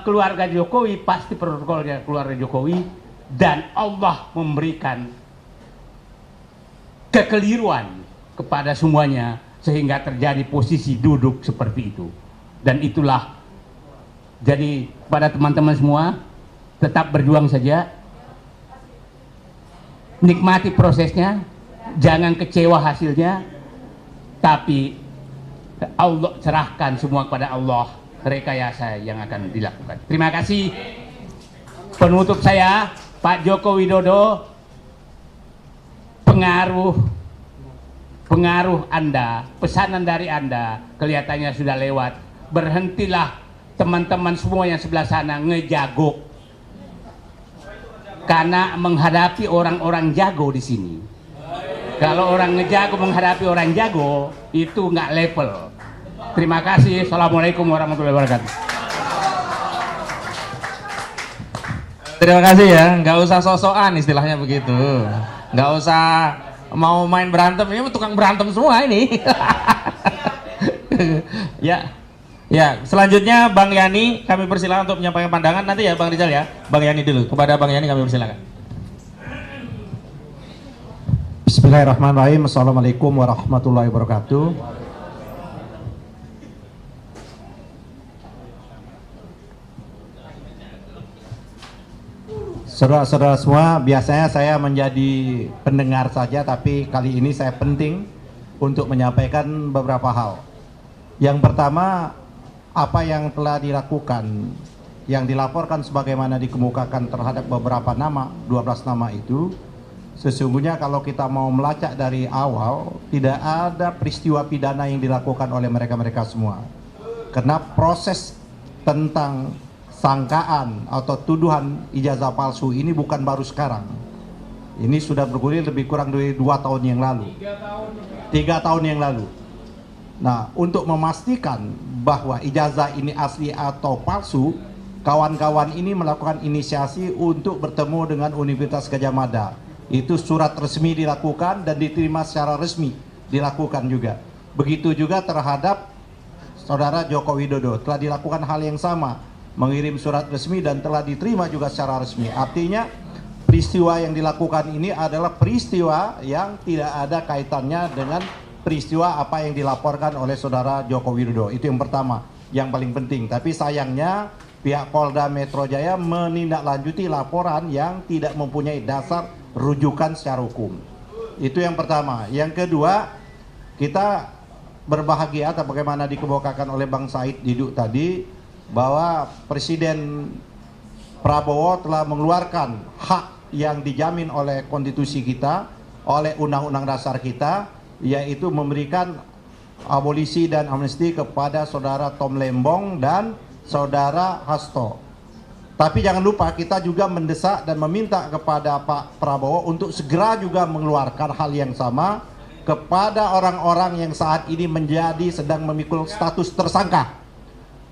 keluarga Jokowi pasti protokolnya keluarga Jokowi. Dan Allah memberikan kekeliruan kepada semuanya sehingga terjadi posisi duduk seperti itu. Dan itulah, jadi pada teman-teman semua tetap berjuang saja, nikmati prosesnya, jangan kecewa hasilnya, tapi Allah serahkan semua kepada Allah, rekayasa yang akan dilakukan. Terima kasih. Penutup saya, Pak Joko Widodo, pengaruh Anda, pesanan dari Anda kelihatannya sudah lewat. Berhentilah teman-teman semua yang sebelah sana ngejago, karena menghadapi orang-orang jago di sini. Kalau orang ngejago menghadapi orang jago itu nggak level. Terima kasih. Assalamualaikum warahmatullahi wabarakatuh. Terima kasih ya, nggak usah sosokan istilahnya begitu, nggak usah mau main berantem, ini tukang berantem semua ini. Ya, selanjutnya Bang Yani kami persilakan untuk menyampaikan pandangan, nanti ya Bang Rizal ya, Bang Yani dulu, kepada Bang Yani kami persilakan. Bismillahirrahmanirrahim. Assalamualaikum warahmatullahi wabarakatuh. Saudara-saudara semua, biasanya saya menjadi pendengar saja, tapi kali ini saya penting untuk menyampaikan beberapa hal. Yang pertama, apa yang telah dilakukan, yang dilaporkan sebagaimana dikemukakan terhadap beberapa nama, 12 nama itu, sesungguhnya kalau kita mau melacak dari awal, tidak ada peristiwa pidana yang dilakukan oleh mereka-mereka semua. Karena proses tentang sangkaan atau tuduhan ijazah palsu ini bukan baru sekarang. Ini sudah bergulir lebih kurang dari 2 tahun yang lalu. 3 tahun yang lalu. Nah, untuk memastikan bahwa ijazah ini asli atau palsu, kawan-kawan ini melakukan inisiasi untuk bertemu dengan Universitas Gadjah Mada. Itu surat resmi dilakukan dan diterima secara resmi dilakukan juga. Begitu juga terhadap Saudara Joko Widodo, telah dilakukan hal yang sama, mengirim surat resmi dan telah diterima juga secara resmi. Artinya peristiwa yang dilakukan ini adalah peristiwa yang tidak ada kaitannya dengan peristiwa apa yang dilaporkan oleh Saudara Joko Widodo. Itu yang pertama, yang paling penting. Tapi sayangnya pihak Polda Metro Jaya menindaklanjuti laporan yang tidak mempunyai dasar rujukan secara hukum. Itu yang pertama. Yang kedua, kita berbahagia atau bagaimana dikemukakan oleh Bang Said Didu tadi, bahwa Presiden Prabowo telah mengeluarkan hak yang dijamin oleh konstitusi kita, oleh undang-undang dasar kita, yaitu memberikan abolisi dan amnesti kepada Saudara Tom Lembong dan Saudara Hasto. Tapi jangan lupa kita juga mendesak dan meminta kepada Pak Prabowo untuk segera juga mengeluarkan hal yang sama kepada orang-orang yang saat ini sedang memikul status tersangka,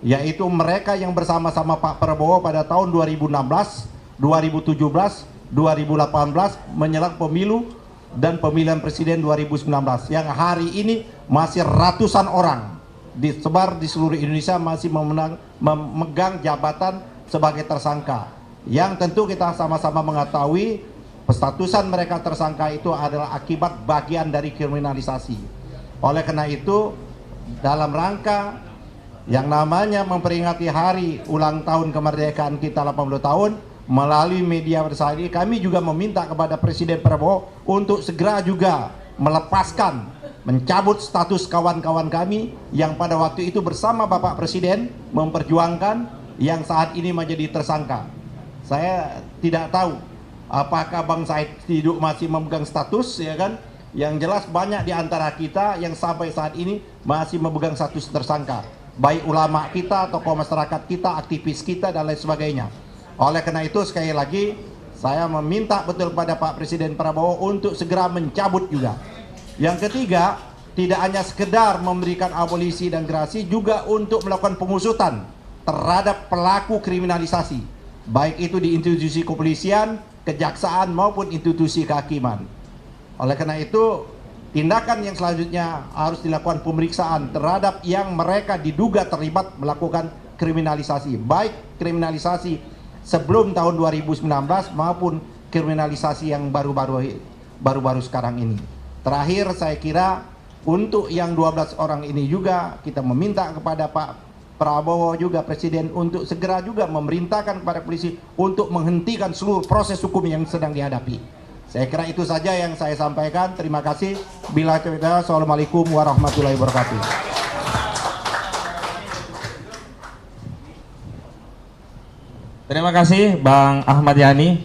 yaitu mereka yang bersama-sama Pak Prabowo pada tahun 2016, 2017, 2018 menjelang pemilu dan pemilihan presiden 2019, yang hari ini masih ratusan orang disebar di seluruh Indonesia masih memegang jabatan sebagai tersangka, yang tentu kita sama-sama mengetahui statusan mereka tersangka itu adalah akibat bagian dari kriminalisasi. Oleh karena itu, dalam rangka yang namanya memperingati hari ulang tahun kemerdekaan kita 80 tahun, melalui media bersama ini kami juga meminta kepada Presiden Prabowo untuk segera juga melepaskan, mencabut status kawan-kawan kami yang pada waktu itu bersama Bapak Presiden memperjuangkan, yang saat ini menjadi tersangka. Saya tidak tahu apakah Bang Said Didu masih memegang status, ya kan? Yang jelas banyak di antara kita yang sampai saat ini masih memegang status tersangka, baik ulama kita, tokoh masyarakat kita, aktivis kita, dan lain sebagainya. Oleh karena itu, sekali lagi saya meminta betul pada Pak Presiden Prabowo untuk segera mencabut juga. Yang ketiga, tidak hanya sekedar memberikan abolisi dan gerasi, juga untuk melakukan pengusutan terhadap pelaku kriminalisasi, baik itu di institusi kepolisian, kejaksaan maupun institusi kehakiman. Oleh karena itu, tindakan yang selanjutnya harus dilakukan pemeriksaan terhadap yang mereka diduga terlibat melakukan kriminalisasi, baik kriminalisasi sebelum tahun 2019 maupun kriminalisasi yang baru-baru sekarang ini. Terakhir, saya kira untuk yang 12 orang ini juga kita meminta kepada Pak Prabowo juga Presiden untuk segera juga memerintahkan kepada polisi untuk menghentikan seluruh proses hukum yang sedang dihadapi. Saya kira itu saja yang saya sampaikan. Terima kasih. Bila kita, assalamualaikum warahmatullahi wabarakatuh. Terima kasih Bang Ahmad Yani.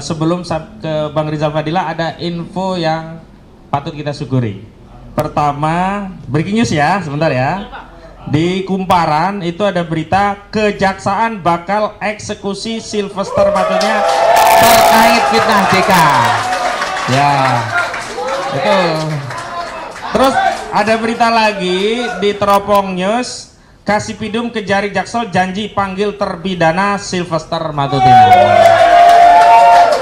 Sebelum ke Bang Rizal Fadila, ada info yang patut kita syukuri. Pertama, breaking news ya, sebentar ya. Di Kumparan itu ada berita kejaksaan bakal eksekusi Sylvester Matunya terkait fitnah JK. Ya, itu. Terus ada berita lagi di Teropong News, Kasipidum Kejari Jaksel janji panggil terpidana Sylvester Matutina.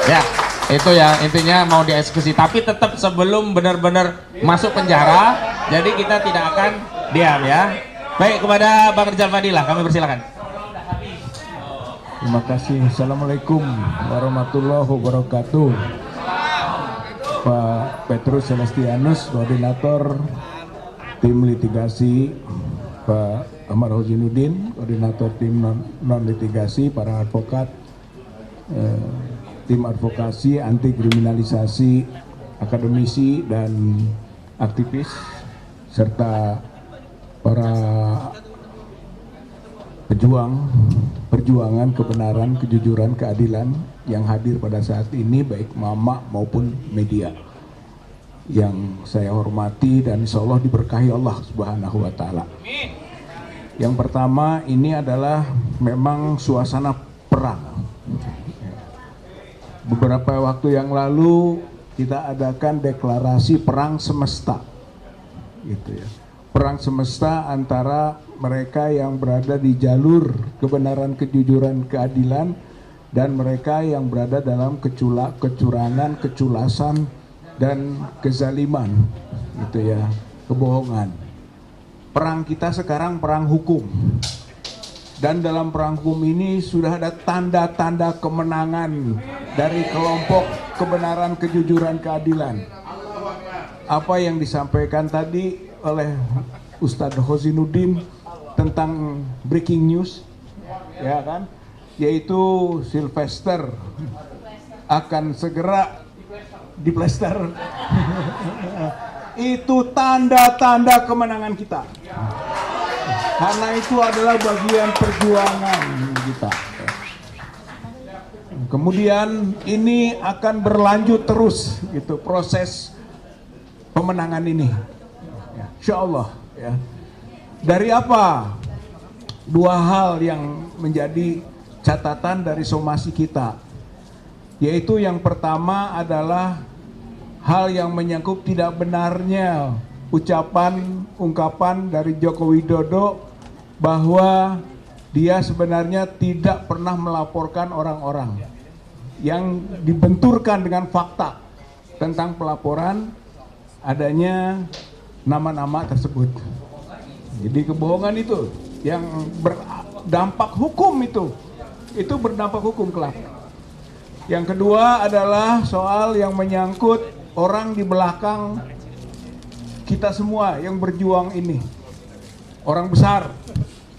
Ya, itu ya intinya mau dieksekusi, tapi tetap sebelum benar-benar masuk penjara, jadi kita tidak akan diam ya. Baik, kepada Bang Rizal Fadilah kami persilakan. Terima kasih. Assalamualaikum warahmatullahi wabarakatuh. Pak Petrus Celestianus, koordinator tim litigasi, Pak Ahmad Hozinuddin, koordinator tim non litigasi, para advokat, tim advokasi anti kriminalisasi akademisi dan aktivis serta para perjuangan kebenaran, kejujuran, keadilan yang hadir pada saat ini, baik mama maupun media yang saya hormati dan insya Allah diberkahi Allah Subhanahu wa Ta'ala. Yang pertama, ini adalah memang suasana perang. Beberapa waktu yang lalu kita adakan deklarasi perang semesta, gitu ya. Perang semesta antara mereka yang berada di jalur kebenaran, kejujuran, keadilan, dan mereka yang berada dalam kecurangan, keculasan, dan kezaliman, gitu ya, kebohongan. Perang kita sekarang perang hukum, dan dalam perang hukum ini sudah ada tanda-tanda kemenangan dari kelompok kebenaran, kejujuran, keadilan. Apa yang disampaikan tadi oleh Ustadz Hozinuddin tentang breaking news, ya kan, yaitu Sylvester akan segera diplester. Itu tanda-tanda kemenangan kita, karena itu adalah bagian perjuangan kita. Kemudian ini akan berlanjut terus, gitu, proses pemenangan ini, insya Allah, ya. Dari apa? Dua hal yang menjadi catatan dari somasi kita, yaitu yang pertama adalah hal yang menyangkut tidak benarnya ungkapan dari Joko Widodo bahwa dia sebenarnya tidak pernah melaporkan orang-orang, yang dibenturkan dengan fakta tentang pelaporan adanya nama-nama tersebut. Jadi kebohongan itu yang berdampak hukum, itu berdampak hukum kelak. Yang kedua adalah soal yang menyangkut orang di belakang kita semua yang berjuang ini, orang besar,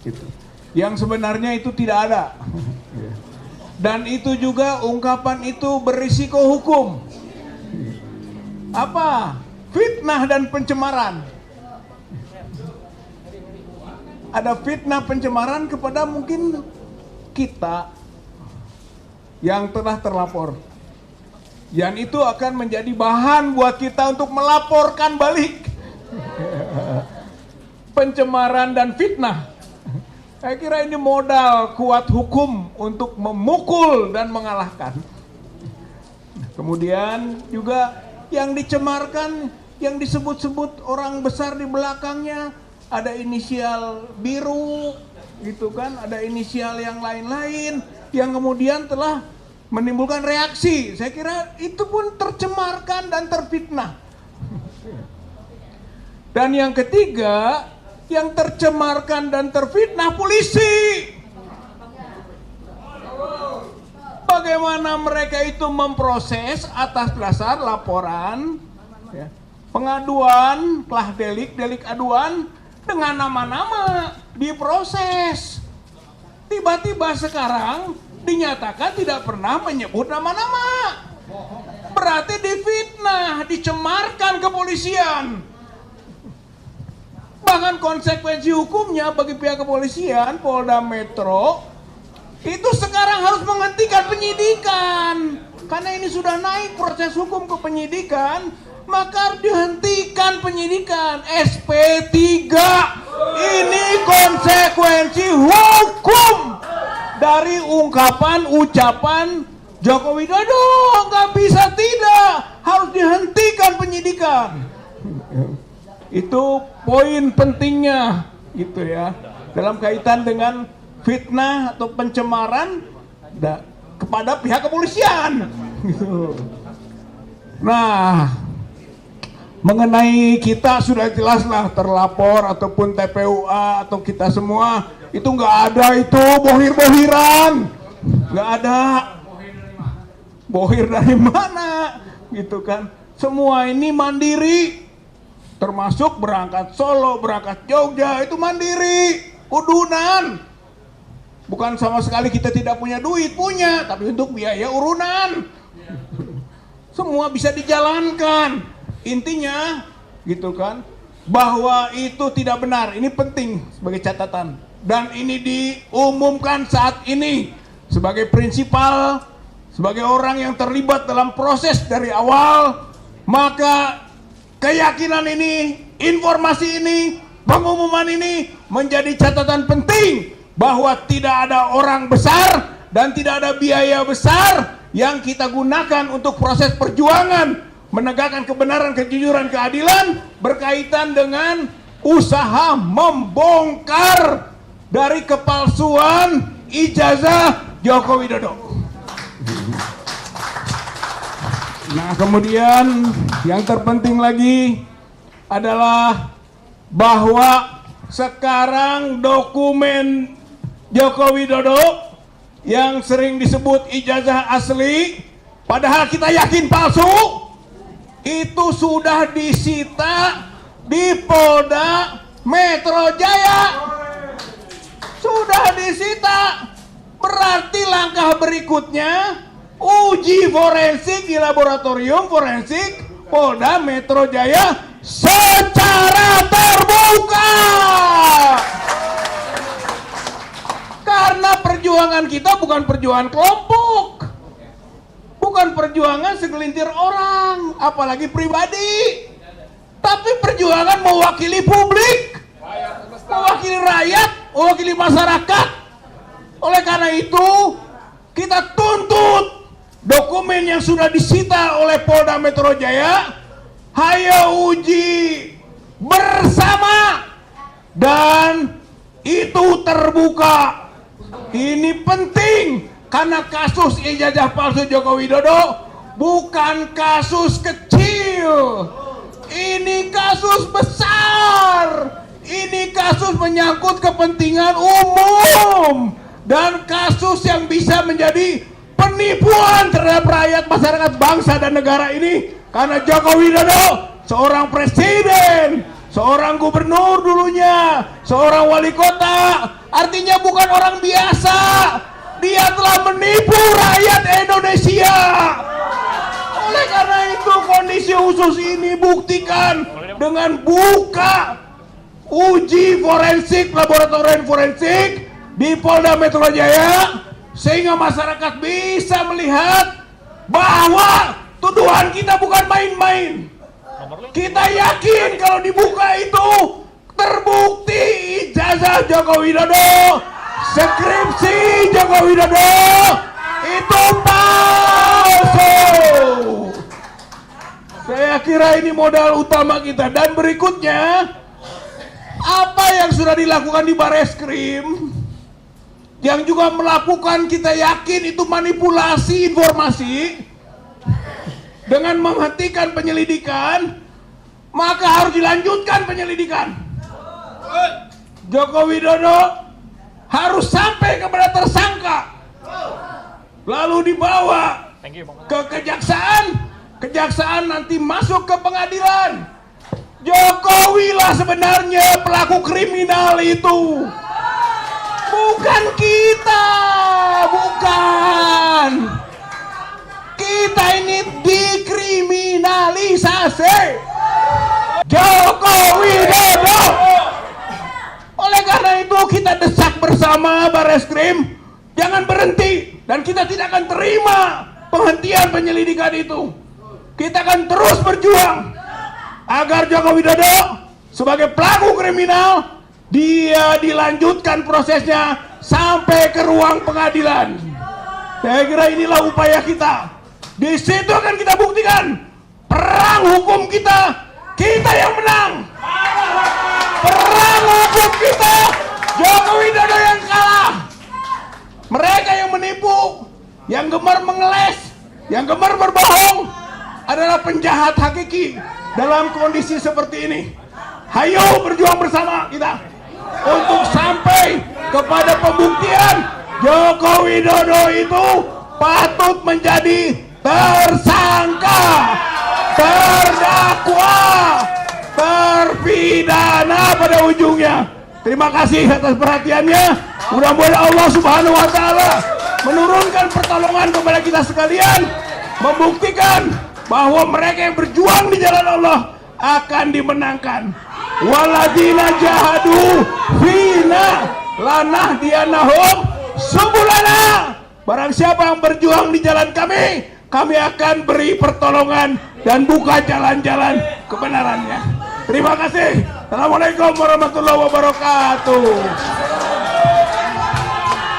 gitu, yang sebenarnya itu tidak ada. Dan itu juga ungkapan itu berisiko hukum. Apa? Fitnah dan pencemaran. Ada fitnah pencemaran kepada mungkin kita yang telah terlapor, yang itu akan menjadi bahan buat kita untuk melaporkan balik pencemaran dan fitnah. Saya kira ini modal kuat hukum untuk memukul dan mengalahkan. Kemudian juga yang dicemarkan, yang disebut-sebut orang besar di belakangnya, ada inisial biru, gitu kan, ada inisial yang lain-lain, yang kemudian telah menimbulkan reaksi. Saya kira itu pun tercemarkan dan terfitnah. Dan yang ketiga, yang tercemarkan dan terfitnah polisi. Bagaimana mereka itu memproses atas dasar laporan, ya, pengaduan, telah delik aduan dengan nama-nama diproses. Tiba-tiba sekarang dinyatakan tidak pernah menyebut nama-nama. Berarti difitnah, dicemarkan kepolisian. Bahkan konsekuensi hukumnya bagi pihak kepolisian, Polda Metro, itu sekarang harus menghentikan penyidikan. Karena ini sudah naik proses hukum ke penyidikan, maka harus dihentikan penyidikan. SP3, ini konsekuensi hukum dari ungkapan, ucapan Joko Widodo. Nggak bisa tidak, harus dihentikan penyidikan. Itu poin pentingnya, gitu ya, dalam kaitan dengan fitnah atau pencemaran kepada pihak kepolisian, gitu. Nah, mengenai kita sudah jelaslah terlapor ataupun TPUA atau kita semua itu nggak ada itu bohir-bohiran, nggak ada. Bohir dari mana, gitu kan? Semua ini mandiri, termasuk berangkat Solo, berangkat Jogja itu mandiri, udunan. Bukan sama sekali kita tidak punya duit, punya, tapi untuk biaya urunan, semua bisa dijalankan. Intinya gitu kan, bahwa itu tidak benar. Ini penting sebagai catatan, dan ini diumumkan saat ini sebagai prinsipal, sebagai orang yang terlibat dalam proses dari awal. Maka keyakinan ini, informasi ini, pengumuman ini menjadi catatan penting bahwa tidak ada orang besar dan tidak ada biaya besar yang kita gunakan untuk proses perjuangan menegakkan kebenaran, kejujuran, keadilan berkaitan dengan usaha membongkar dari kepalsuan ijazah Joko Widodo. Nah, kemudian yang terpenting lagi adalah bahwa sekarang dokumen Joko Widodo yang sering disebut ijazah asli, padahal kita yakin palsu, itu sudah disita di Polda Metro Jaya. Sudah disita. Berarti langkah berikutnya uji forensik di laboratorium forensik Polda Metro Jaya secara terbuka. Karena perjuangan kita bukan perjuangan kelompok, bukan perjuangan segelintir orang, apalagi pribadi, tapi perjuangan mewakili publik, mewakili rakyat, mewakili masyarakat. Oleh karena itu, kita tuntut dokumen yang sudah disita oleh Polda Metro Jaya, hayo uji bersama, dan itu terbuka. Ini penting karena kasus ijazah palsu Joko Widodo bukan kasus kecil. Ini kasus besar. Ini kasus menyangkut kepentingan umum dan kasus yang bisa menjadi penipuan terhadap rakyat, masyarakat, bangsa dan negara ini. Karena Joko Widodo seorang presiden, seorang gubernur dulunya, seorang wali kota, artinya bukan orang biasa. Dia telah menipu rakyat Indonesia. Oleh karena itu kondisi khusus ini buktikan dengan buka uji forensik, laboratorium forensik di Polda Metro Jaya, sehingga masyarakat bisa melihat bahwa tuduhan kita bukan main-main. Kita yakin kalau dibuka itu terbukti ijazah Joko Widodo, skripsi Joko Widodo itu palsu. Saya kira ini modal utama kita. Dan berikutnya, apa yang sudah dilakukan di Bareskrim, yang juga melakukan, kita yakin itu manipulasi informasi dengan menghentikan penyelidikan, maka harus dilanjutkan penyelidikan. Joko Widodo harus sampai kepada tersangka, lalu dibawa ke kejaksaan, kejaksaan nanti masuk ke pengadilan. Jokowi lah sebenarnya pelaku kriminal itu, bukan kita, bukan. Kita ini dikriminalisasi. Joko Widodo. Oleh karena itu kita desak bersama Bareskrim, jangan berhenti, dan kita tidak akan terima penghentian penyelidikan itu. Kita akan terus berjuang agar Joko Widodo sebagai pelaku kriminal, dia dilanjutkan prosesnya sampai ke ruang pengadilan. Saya kira inilah upaya kita. Di situ akan kita buktikan perang hukum kita, kita yang menang. Perang hukum kita, Joko Widodo yang kalah. Mereka yang menipu, yang gemar mengeles, yang gemar berbohong adalah penjahat hakiki dalam kondisi seperti ini. Hayo berjuang bersama kita untuk sampai kepada pembuktian Joko Widodo itu patut menjadi tersangka, terdakwa, terpidana pada ujungnya. Terima kasih atas perhatiannya. Mudah-mudahan Allah Subhanahu wa Ta'ala menurunkan pertolongan kepada kita sekalian, membuktikan bahwa mereka yang berjuang di jalan Allah akan dimenangkan. Waladina jahadu fina lanahdiyanahum subulana. Barang siapa yang berjuang di jalan kami, kami akan beri pertolongan dan buka jalan-jalan kebenarannya. Terima kasih. Assalamualaikum warahmatullahi wabarakatuh.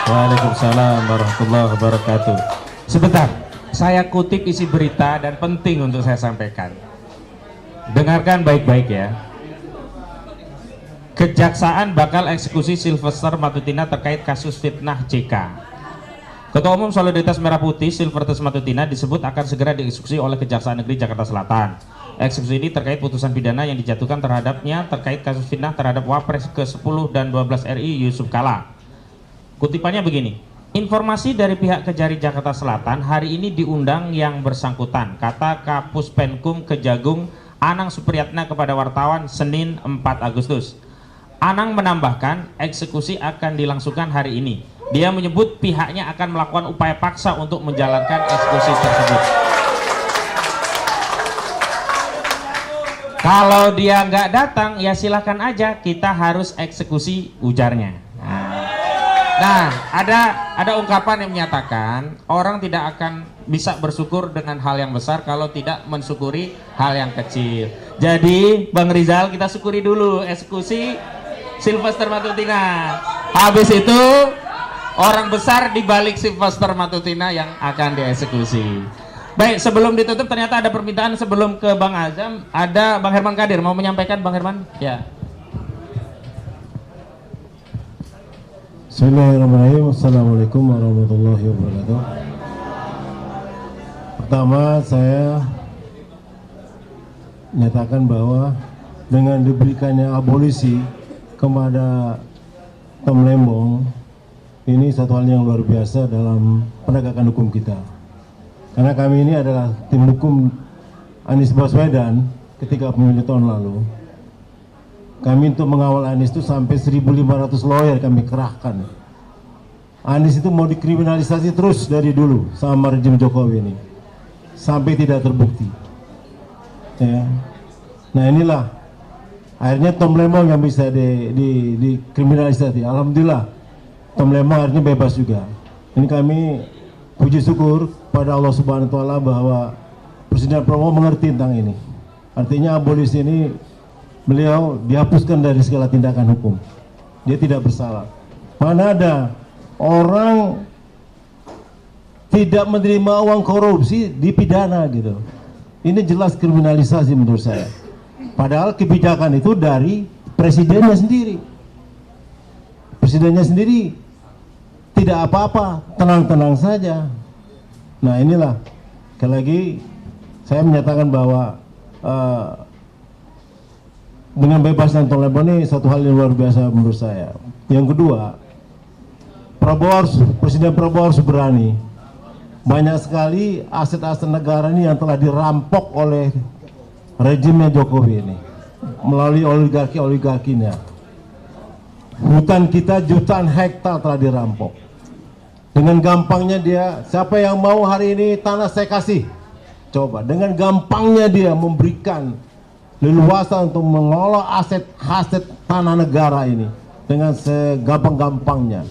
Waalaikumsalam warahmatullahi wabarakatuh. Sebentar, saya kutip isi berita dan penting untuk saya sampaikan. Dengarkan baik-baik ya. Kejaksaan bakal eksekusi Sylvester Matutina terkait kasus fitnah JK. Ketua Umum Solidaritas Merah Putih Sylvester Matutina disebut akan segera dieksekusi oleh Kejaksaan Negeri Jakarta Selatan. Eksekusi ini terkait putusan pidana yang dijatuhkan terhadapnya terkait kasus fitnah terhadap Wapres ke-10 dan 12 RI Yusuf Kala. Kutipannya begini, informasi dari pihak Kejari Jakarta Selatan hari ini diundang yang bersangkutan, kata Kapus Penkum Kejagung Anang Supriyatna kepada wartawan Senin 4 Agustus. Anang menambahkan eksekusi akan dilangsungkan hari ini. Dia menyebut pihaknya akan melakukan upaya paksa untuk menjalankan eksekusi tersebut. Kalau dia nggak datang, ya silakan aja, kita harus eksekusi, ujarnya. Nah, ada ungkapan yang menyatakan orang tidak akan bisa bersyukur dengan hal yang besar kalau tidak mensyukuri hal yang kecil. Jadi, Bang Rizal, kita syukuri dulu eksekusi Sylvester Matutina. Habis itu orang besar di balik Sylvester Matutina yang akan dieksekusi. Baik, sebelum ditutup ternyata ada permintaan sebelum ke Bang Azam, ada Bang Herman Kadir mau menyampaikan. Bang Herman, ya. Bismillahirrahmanirrahim. Assalamualaikum warahmatullahi wabarakatuh. Pertama, saya menyatakan bahwa dengan diberikannya abolisi kepada Tom Lembong, ini satu hal yang luar biasa dalam penegakan hukum kita. Karena kami ini adalah tim hukum Anies Baswedan ketika pemilu tahun lalu. Kami untuk mengawal Anies itu sampai 1.500 lawyer kami kerahkan. Anies itu mau dikriminalisasi terus dari dulu sama rejim Jokowi ini, sampai tidak terbukti. Ya. Nah inilah akhirnya Tom Lembong yang bisa dikriminalisasi. Alhamdulillah Tom Lembong akhirnya bebas juga. Ini kami puji syukur pada Allah Subhanahu wa Ta'ala bahwa Presiden Prabowo mengerti tentang ini. Artinya abolisi ini beliau dihapuskan dari segala tindakan hukum. Dia tidak bersalah. Mana ada orang tidak menerima uang korupsi dipidana gitu. Ini jelas kriminalisasi menurut saya. Padahal kebijakan itu dari presidennya sendiri. Presidennya sendiri tidak apa-apa, tenang-tenang saja. Nah inilah, sekali lagi saya menyatakan bahwa dengan bebasnya Tom Lembong ini satu hal yang luar biasa menurut saya. Yang kedua, Presiden Prabowo harus berani. Banyak sekali aset-aset negara ini yang telah dirampok oleh rejimnya Jokowi ini melalui oligarkinya. Hutan kita jutaan hektar telah dirampok. Dengan gampangnya dia, siapa yang mau hari ini tanah saya kasih. Coba, dengan gampangnya dia memberikan leluasa untuk mengelola aset tanah negara ini dengan segampang-gampangnya.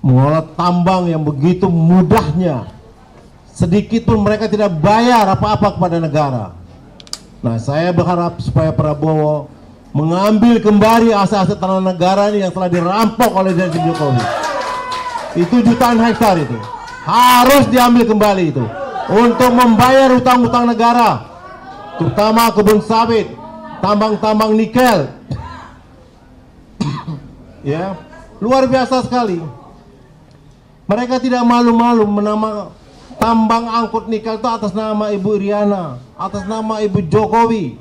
Mengelola tambang yang begitu mudahnya, sedikit pun mereka tidak bayar apa-apa kepada negara. Nah, saya berharap supaya Prabowo mengambil kembali aset-aset tanah negara ini yang telah dirampok oleh rejim Jokowi. Itu jutaan hektar itu harus diambil kembali itu untuk membayar utang-utang negara, terutama kebun sawit, tambang-tambang nikel. Ya, luar biasa sekali. Mereka tidak malu-malu menama tambang angkut nikel itu atas nama Ibu Iriana, atas nama Ibu Jokowi.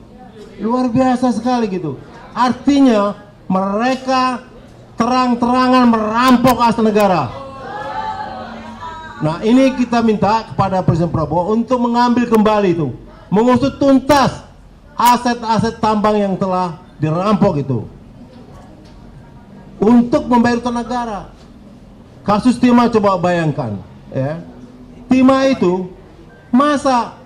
Luar biasa sekali gitu. Artinya mereka terang-terangan merampok aset negara. Nah ini kita minta kepada Presiden Prabowo untuk mengambil kembali itu, mengusut tuntas aset-aset tambang yang telah dirampok itu untuk membayar utang negara. Kasus Timah coba bayangkan, ya. Timah itu masa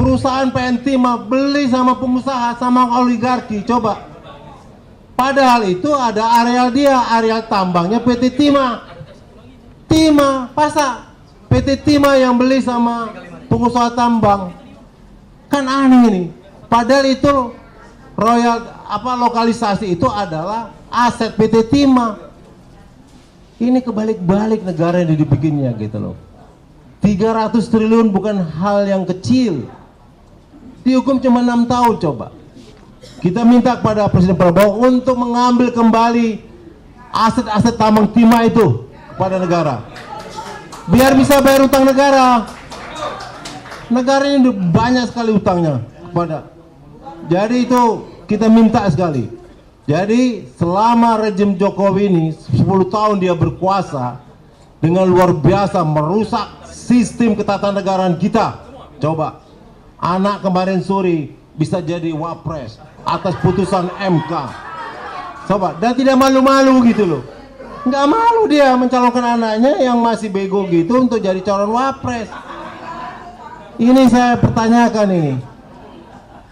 perusahaan PN Timah beli sama pengusaha, sama oligarki, coba. Padahal itu ada areal dia, areal tambangnya PT Timah. Timah, masa PT Timah yang beli sama pengusaha tambang? Kan aneh ini. Padahal itu lokalisasi itu adalah aset PT Timah. Ini kebalik-balik negara yang dibikinnya gitu loh. 300 triliun bukan hal yang kecil. Dihukum cuma 6 tahun coba. Kita minta kepada Presiden Prabowo untuk mengambil kembali aset-aset tambang Timah itu kepada negara. Biar bisa bayar utang negara. Negara ini banyak sekali utangnya kepada. Jadi itu kita minta sekali. Jadi selama rejim Jokowi ini 10 tahun dia berkuasa dengan luar biasa merusak sistem ketatanegaraan kita. Coba, anak kemarin sore bisa jadi wapres atas putusan MK. Coba, dan tidak malu-malu gitu loh. Nggak malu dia mencalonkan anaknya yang masih bego gitu untuk jadi calon wapres. Ini saya pertanyakan ini.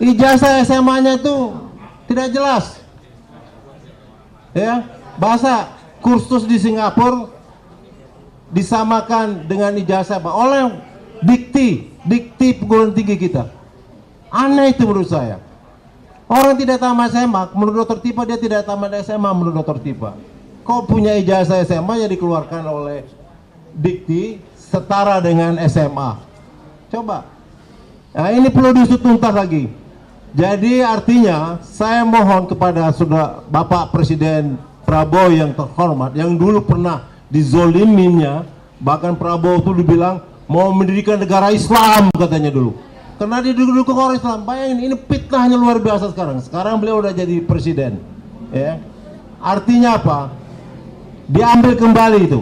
Ijazah SMA-nya tuh tidak jelas. Ya, bahasa kursus di Singapura disamakan dengan ijazah oleh dikti perguruan tinggi kita. Aneh itu menurut saya. Orang tidak tamat SMA, menurut Dr. Tipa dia tidak tamat SMA menurut Dr. Tipa. Kok punya ijazah SMA yang dikeluarkan oleh dikti setara dengan SMA. Coba. Nah, ini perlu diusut tuntas lagi. Jadi artinya saya mohon kepada saudara Bapak Presiden Prabowo yang terhormat, yang dulu pernah dizoliminnya, bahkan Prabowo itu dibilang mau mendirikan negara Islam katanya dulu. Karena dia dulu ke orang Islam. Bayangin, ini fitnahnya luar biasa sekarang. Sekarang beliau udah jadi presiden. Ya. Artinya apa? Diambil kembali itu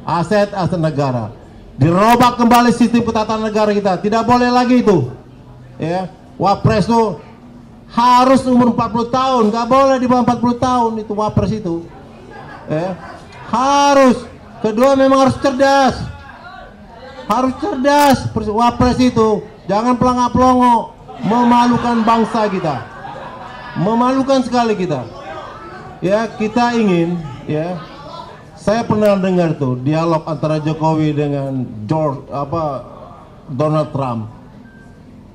aset-aset negara. Dirobak kembali sistem ketatanegaraan negara kita. Tidak boleh lagi itu. Ya. Wapres itu harus umur 40 tahun, nggak boleh di bawah 40 tahun itu wapres itu. Harus. Kedua memang harus cerdas. Harus cerdas wapres itu. Jangan pelangak-pelongo, memalukan bangsa kita. Memalukan sekali kita. Ya, kita ingin ya. Saya pernah dengar tuh dialog antara Jokowi dengan Donald Trump.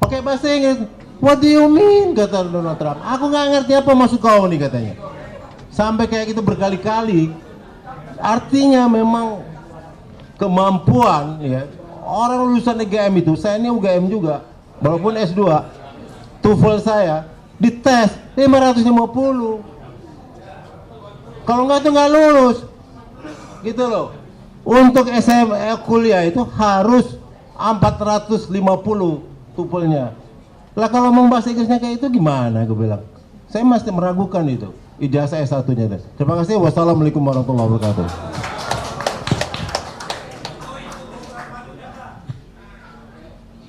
Pakai bahasa Inggris. What do you mean, kata Donald Trump. Aku nggak ngerti apa maksud kau nih katanya. Sampai kayak gitu berkali-kali. Artinya memang kemampuan ya. Orang lulusan UGM itu, saya ini UGM juga, walaupun S2, TOEFL saya dites 550. Kalau nggak tuh nggak lulus, gitu loh. Untuk SMA kuliah itu harus 450 TOEFL-nya. Lah kalau mau bahasa Inggrisnya kayak itu gimana? Gue bilang, saya masih meragukan itu ijazah S1-nya. Terima kasih. Wassalamualaikum warahmatullahi wabarakatuh.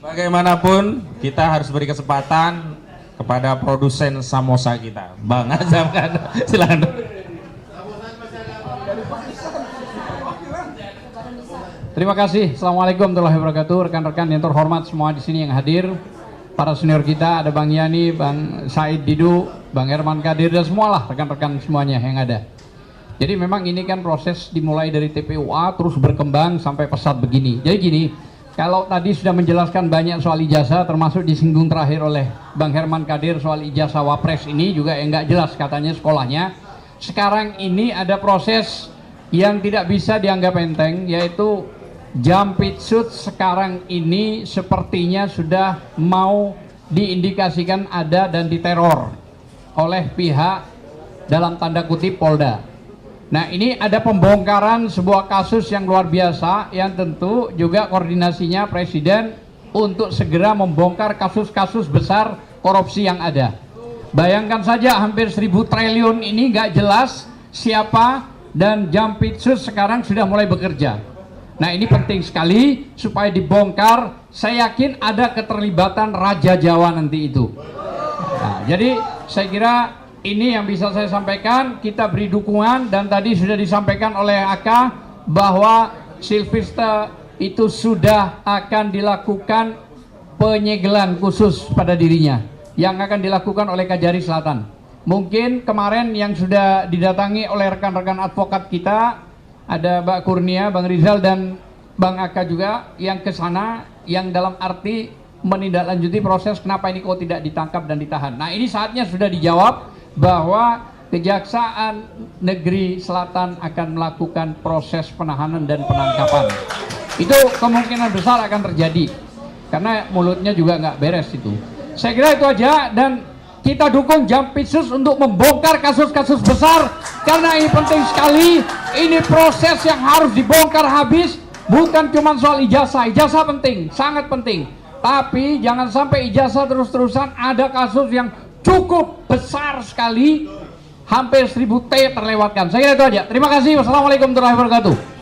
Bagaimanapun kita harus beri kesempatan kepada produsen samosa kita, Bang Azam kan. Silakan. Terima kasih. Assalamualaikum warahmatullahi wabarakatuh. Rekan-rekan yang terhormat semua di sini yang hadir. Para senior kita, ada Bang Yani, Bang Said Didu, Bang Herman Kadir, dan semualah rekan-rekan semuanya yang ada. Jadi memang ini kan proses dimulai dari TPUA terus berkembang sampai pesat begini. Jadi gini, kalau tadi sudah menjelaskan banyak soal ijazah, termasuk disinggung terakhir oleh Bang Herman Kadir soal ijazah wapres ini juga yang nggak jelas katanya sekolahnya. Sekarang ini ada proses yang tidak bisa dianggap enteng, yaitu Jampitsus sekarang ini sepertinya sudah mau diindikasikan ada dan diteror oleh pihak dalam tanda kutip Polda. Nah, ini ada pembongkaran sebuah kasus yang luar biasa yang tentu juga koordinasinya Presiden untuk segera membongkar kasus-kasus besar korupsi yang ada. Bayangkan saja hampir 1.000 triliun ini nggak jelas siapa, dan Jampitsus sekarang sudah mulai bekerja. Nah, ini penting sekali supaya dibongkar. Saya yakin ada keterlibatan Raja Jawa nanti itu. Nah, jadi saya kira ini yang bisa saya sampaikan. Kita beri dukungan, dan tadi sudah disampaikan oleh AK bahwa Silvista itu sudah akan dilakukan penyegelan khusus pada dirinya yang akan dilakukan oleh Kajari Selatan. Mungkin kemarin yang sudah didatangi oleh rekan-rekan advokat kita, ada Mbak Kurnia, Bang Rizal dan Bang Aka juga yang ke sana, yang dalam arti menindaklanjuti proses kenapa ini kok tidak ditangkap dan ditahan. Nah, ini saatnya sudah dijawab bahwa Kejaksaan Negeri Selatan akan melakukan proses penahanan dan penangkapan. Itu kemungkinan besar akan terjadi karena mulutnya juga nggak beres itu. Saya kira itu aja, dan kita dukung Jampitsus untuk membongkar kasus-kasus besar karena ini penting sekali. Ini proses yang harus dibongkar habis, bukan cuma soal ijazah. Ijazah penting, sangat penting, tapi jangan sampai ijazah terus-terusan. Ada kasus yang cukup besar sekali, hampir 1000 T terlewatkan. Saya kira itu aja. Terima kasih. Wassalamualaikum warahmatullahi wabarakatuh.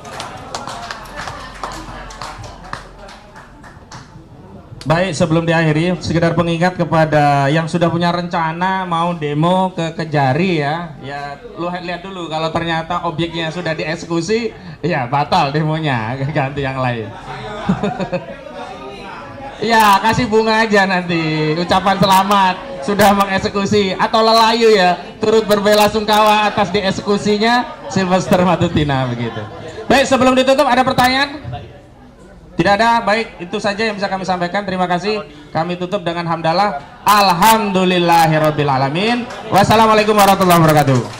Baik, sebelum diakhiri, sekedar pengingat kepada yang sudah punya rencana mau demo ke Kejari ya, lu lihat dulu, kalau ternyata objeknya sudah dieksekusi, ya batal demonya, ganti yang lain. Ya, kasih bunga aja nanti, ucapan selamat sudah mengeksekusi, atau lelayu ya, turut berbela-sungkawa atas dieksekusinya Sylvester Matutina begitu. Baik, sebelum ditutup ada pertanyaan? Tidak ada. Baik, itu saja yang bisa kami sampaikan. Terima kasih. Kami tutup dengan hamdalah. Alhamdulillahirabbil alamin. Wassalamualaikum warahmatullahi wabarakatuh.